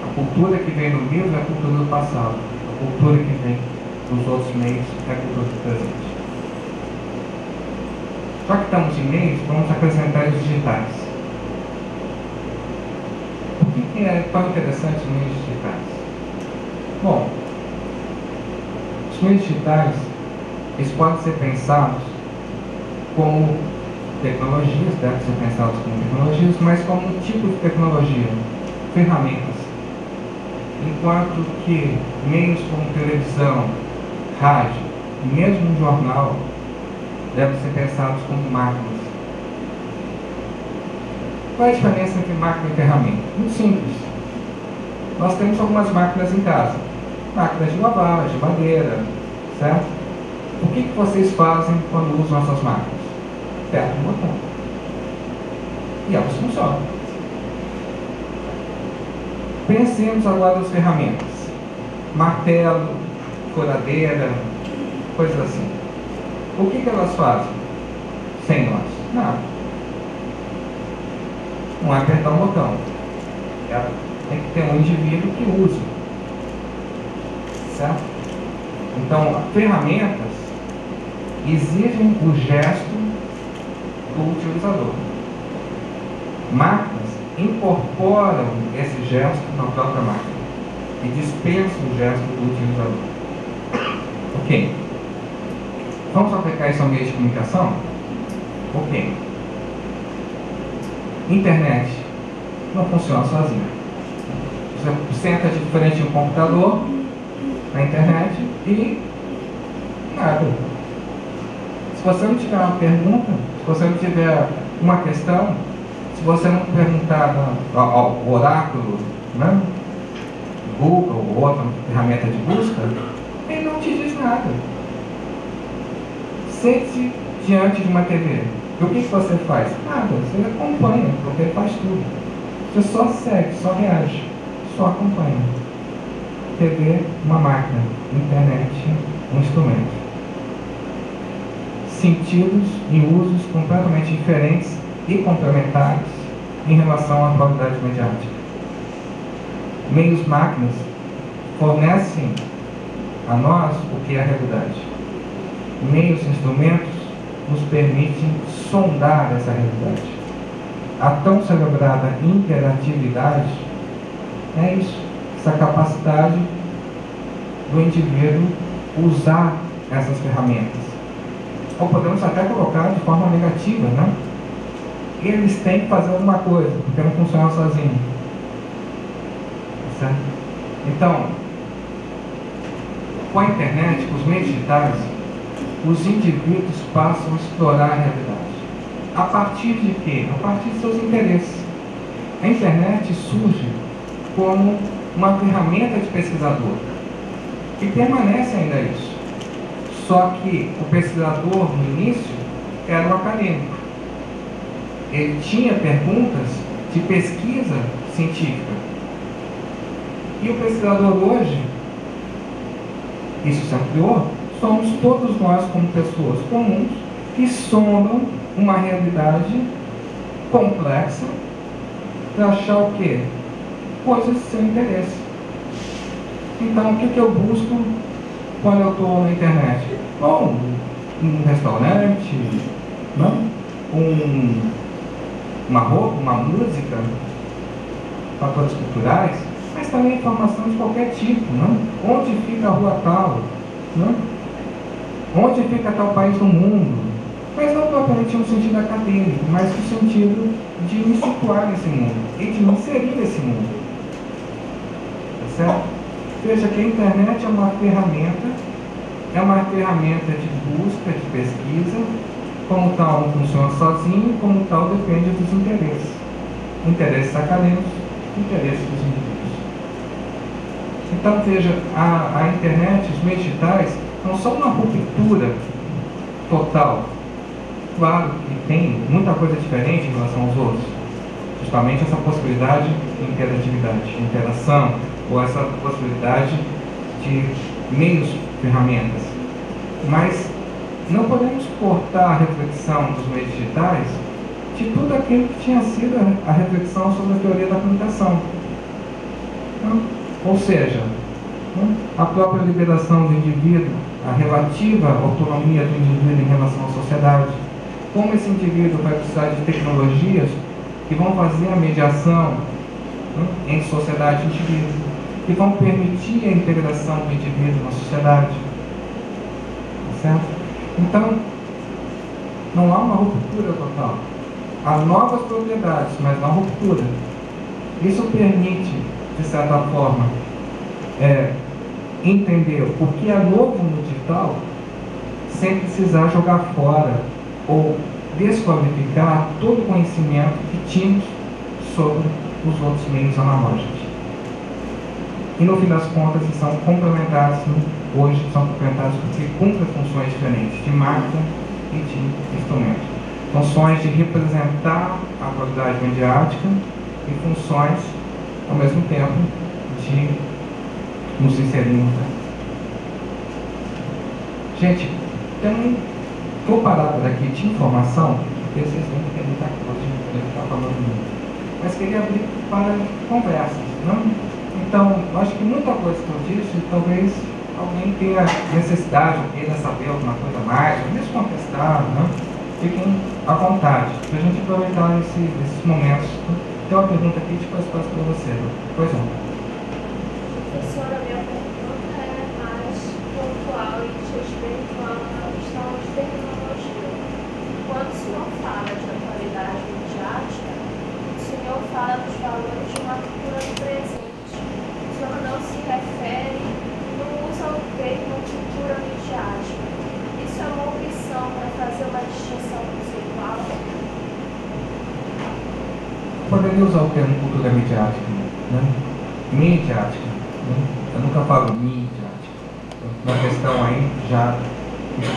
A cultura que vem no livro é a cultura do passado. A cultura que vem dos outros meios é a cultura do presente. Já que estamos em meios, vamos acrescentar os digitais. Por que é tão interessante os meios digitais? Bom, os meios digitais, eles podem ser pensados como tecnologias, devem ser pensados como tecnologias, mas como um tipo de tecnologia, ferramentas. Enquanto que meios como televisão, rádio e mesmo um jornal devem ser pensados como máquinas. Qual é a diferença entre máquina e ferramenta? Muito simples. Nós temos algumas máquinas em casa. Máquinas de lavar, de madeira, certo? O que vocês fazem quando usam essas máquinas? Apertam um botão. E elas funcionam. Pensemos agora nas ferramentas. Martelo, furadeira, coisas assim. O que elas fazem sem nós? Nada. Não é apertar um botão. Tem que ter um indivíduo que use. Certo? Então, ferramentas exigem o gesto do utilizador. Máquinas incorporam esse gesto na própria máquina e dispensam o gesto do utilizador. Ok. Vamos aplicar isso ao meio de comunicação? Ok. Internet não funciona sozinha. Você senta de frente de um computador na internet e nada. Se você não tiver uma pergunta, se você não tiver uma questão, se você não perguntar ao oráculo, né, Google ou outra ferramenta de busca, ele não te diz nada. Sente-se diante de uma TV. E o que você faz? Nada, você acompanha, porque ele faz tudo. Você só segue, só reage, só acompanha. TV, uma máquina. Internet, um instrumento. Sentidos e usos completamente diferentes e complementares em relação à qualidade mediática. Meios máquinas fornecem a nós o que é a realidade. Meios instrumentos nos permitem sondar essa realidade. A tão celebrada interatividade é isso, essa capacidade do indivíduo usar essas ferramentas. Ou podemos até colocar de forma negativa, né? Eles têm que fazer alguma coisa, porque não funciona sozinho. Certo? Então, com a internet, com os meios digitais, os indivíduos passam a explorar a realidade. A partir de quê? A partir de seus interesses. A internet surge como uma ferramenta de pesquisador. E permanece ainda isso. Só que o pesquisador, no início, era um acadêmico. Ele tinha perguntas de pesquisa científica. E o pesquisador hoje, isso se ampliou, somos todos nós como pessoas comuns que sondam uma realidade complexa para achar o quê? Coisas de seu interesse. Então, o que eu busco quando eu estou na internet? Bom, um restaurante, não? Uma roupa, uma música, fatores culturais, mas também informação de qualquer tipo, não? Onde fica a rua tal, não? Onde fica tal país no mundo? Mas não propriamente no sentido acadêmico, mas no sentido de me situar nesse mundo e de me inserir nesse mundo. Tá certo? Veja que a internet é uma ferramenta de busca, de pesquisa, como tal não funciona sozinho, como tal depende dos interesses. Interesses acadêmicos, interesses dos indivíduos. Então veja, a internet, os meios digitais, não são uma ruptura total. Claro que tem muita coisa diferente em relação aos outros, justamente essa possibilidade de interatividade, de interação, ou essa possibilidade de meios, ferramentas. Mas não podemos cortar a reflexão dos meios digitais de tudo aquilo que tinha sido a reflexão sobre a teoria da comunicação. Ou seja, a própria liberação do indivíduo, a relativa autonomia do indivíduo em relação à sociedade, como esse indivíduo vai precisar de tecnologias que vão fazer a mediação em sociedade e indivíduo, que vão permitir a integração do indivíduo na sociedade. Certo? Então, não há uma ruptura total. Há novas propriedades, mas não ruptura. Isso permite, de certa forma, entender o que é novo no digital sem precisar jogar fora ou desqualificar todo o conhecimento que tínhamos sobre os outros meios analógicos. E no fim das contas, são complementados, hoje são complementados porque cumprem funções diferentes de máquina e de instrumento. Funções de representar a qualidade mediática e funções, ao mesmo tempo, de nos inserirmos. Gente, vou parar por aqui de informação, porque vocês vão ter muita coisa de ficar falando muito. Mas queria abrir para conversas. Então, acho que muita coisa que eu disse, talvez alguém tenha necessidade ou queira saber alguma coisa mais, ou mesmo contestar, fiquem à vontade, para a gente aproveitar esses momentos. Tem uma pergunta aqui, depois passo para você. Pois não. Professora, minha pergunta é mais pontual e espiritual na questão de tecnologia. Quando o senhor fala de atualidade midiática, o senhor fala dos valores de uma cultura do presente. O senhor não se refere, não usa o termo cultura midiática. Isso é uma opção para fazer uma distinção conceitual? Poderia usar o termo cultura midiática, Midiática. Eu nunca falo midiática. Na questão aí, já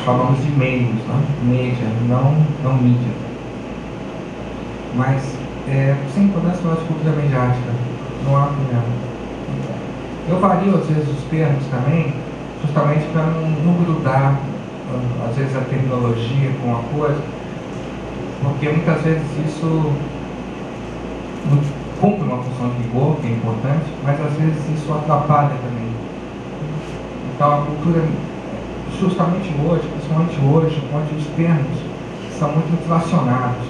falamos de meios, mídia, não mídia. Mas, sim, podemos falar de cultura midiática, não há problema. Eu vario, às vezes, os termos também, justamente para não grudar, às vezes, a terminologia com a coisa, porque muitas vezes isso cumpre uma função de rigor, que é importante, mas às vezes isso atrapalha também. Então a cultura, justamente hoje, principalmente hoje, onde os termos são muito inflacionados.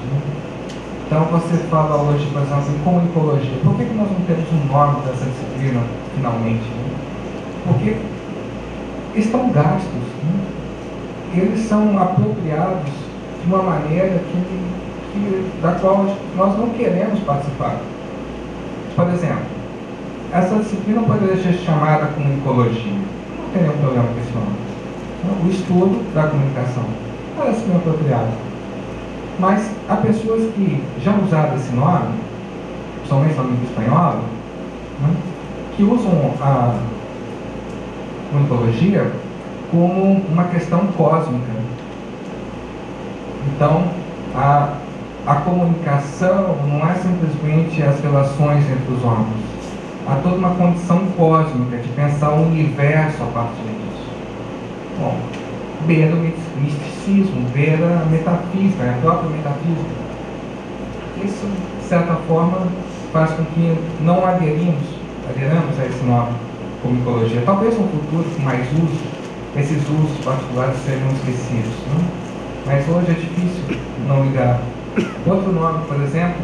Então você fala hoje, por exemplo, em comunicologia. Por que nós não temos um nome dessa disciplina, finalmente? Porque estão gastos. Eles são apropriados de uma maneira da qual nós não queremos participar. Por exemplo, essa disciplina poderia ser chamada comunicologia. Não tem nenhum problema com esse nome. O estudo da comunicação parece bem apropriado. Mas há pessoas que já usaram esse nome, principalmente na língua espanhola, que usam a comunicologia como uma questão cósmica. Então, a comunicação não é simplesmente as relações entre os homens. Há toda uma condição cósmica de pensar o universo a partir disso. Bom, beira o misticismo, beira a metafísica, a própria metafísica. Isso, de certa forma, faz com que não aderamos a esse nome, comunicologia. Talvez no futuro, com mais uso, esses usos particulares sejam esquecidos. Mas hoje é difícil não ligar. Outro nome, por exemplo,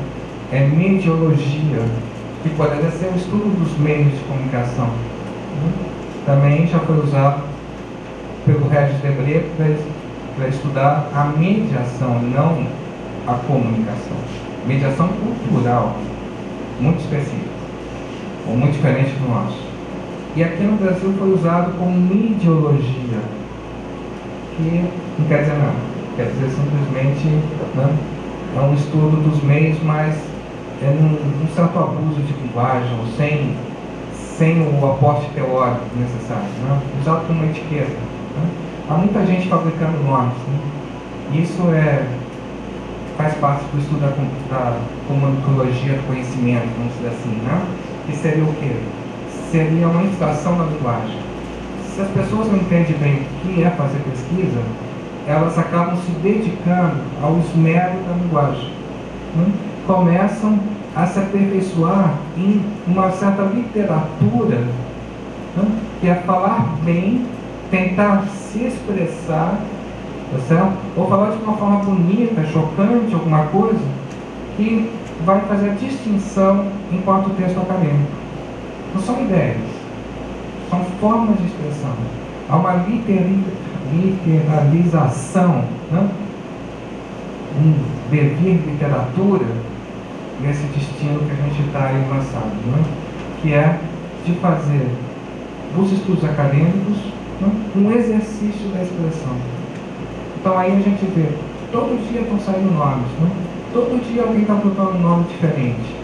é mediologia, que poderia ser o estudo dos meios de comunicação. Também já foi usado pelo Regis Debray para estudar a mediação, não a comunicação. Mediação cultural, muito específica, ou muito diferente do nosso. E aqui no Brasil foi usado como mediologia, que não quer dizer nada, quer dizer simplesmente é um estudo dos meios, mas é um certo abuso de linguagem, sem o aporte teórico necessário, usado como uma etiqueta. Há muita gente fabricando nomes. Isso faz parte do estudo da comunicologia do conhecimento, vamos dizer assim, né? Que seria o quê? Seria uma inflação da linguagem. Se as pessoas não entendem bem o que é fazer pesquisa, elas acabam se dedicando ao esmero da linguagem. Começam a se aperfeiçoar em uma certa literatura, que é falar bem, tentar se expressar, tá certo? Ou falar de uma forma bonita, chocante, alguma coisa, que vai fazer a distinção enquanto texto acadêmico. Não são ideias, são formas de expressão. Há uma literalização, um devir literatura nesse destino que a gente está aí lançado, que é de fazer dos estudos acadêmicos um exercício da expressão. Então aí a gente vê, todo dia estão saindo nomes, todo dia alguém está botando um nome diferente,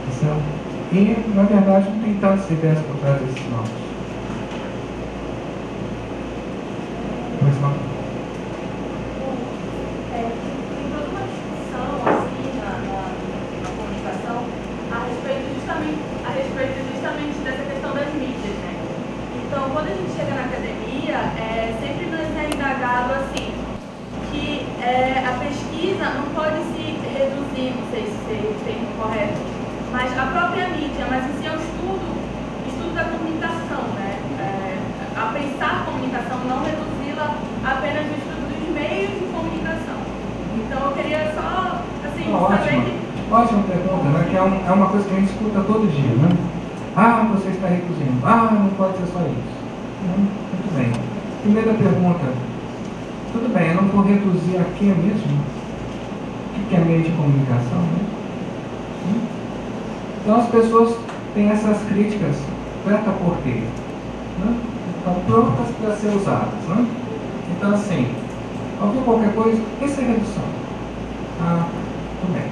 tá certo? E na verdade não tem tantas ideias por trás desses nomes. Mas não. Tem toda uma discussão assim na comunicação a respeito justamente dessa questão das mídias, né? Então, quando a gente chega na academia, sempre nos é indagado assim, que a pesquisa não pode se reduzir, não sei se seria o termo correto, mas a própria mídia, mas assim é o estudo da comunicação, né? A pensar a comunicação, não reduzi-la apenas no estudo dos meios de comunicação. Então eu queria só, assim, saber que... Ótima pergunta, né? Que é uma coisa que a gente escuta todo dia, né? Ah, você está reduzindo. Ah, não pode ser só isso. Muito bem. Primeira pergunta. Tudo bem, eu não vou reduzir aqui mesmo? O que é meio de comunicação, né? Então as pessoas têm essas críticas preta por quê? Estão prontas para ser usadas, né? Então assim, ouvir qualquer coisa, isso é redução. Ah, tudo bem.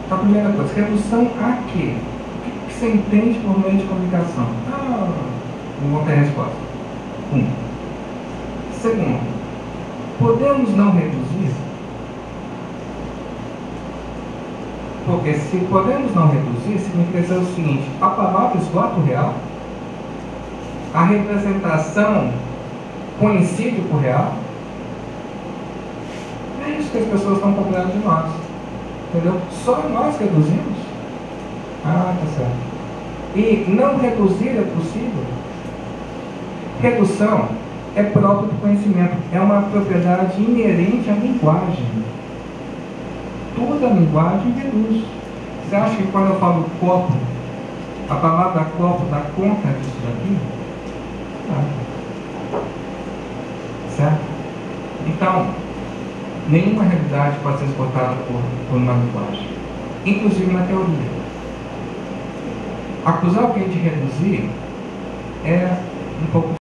Então a primeira coisa, redução a quê? O que você entende por meio de comunicação? Não vou ter resposta. Segundo, podemos não reduzir? Porque se podemos não reduzir, significa dizer o seguinte: a palavra esgota o real, a representação coincide com o real. É isso que as pessoas estão cobrando de nós. Entendeu? Só nós reduzimos? Ah, tá certo. E não reduzir é possível? Redução é próprio do conhecimento, é uma propriedade inerente à linguagem. Toda a linguagem reduz. Você acha que quando eu falo copo, a palavra copo dá conta disso daqui? Não. Certo? Então, nenhuma realidade pode ser exportada por uma linguagem, inclusive na teoria. Acusar alguém de reduzir é um pouco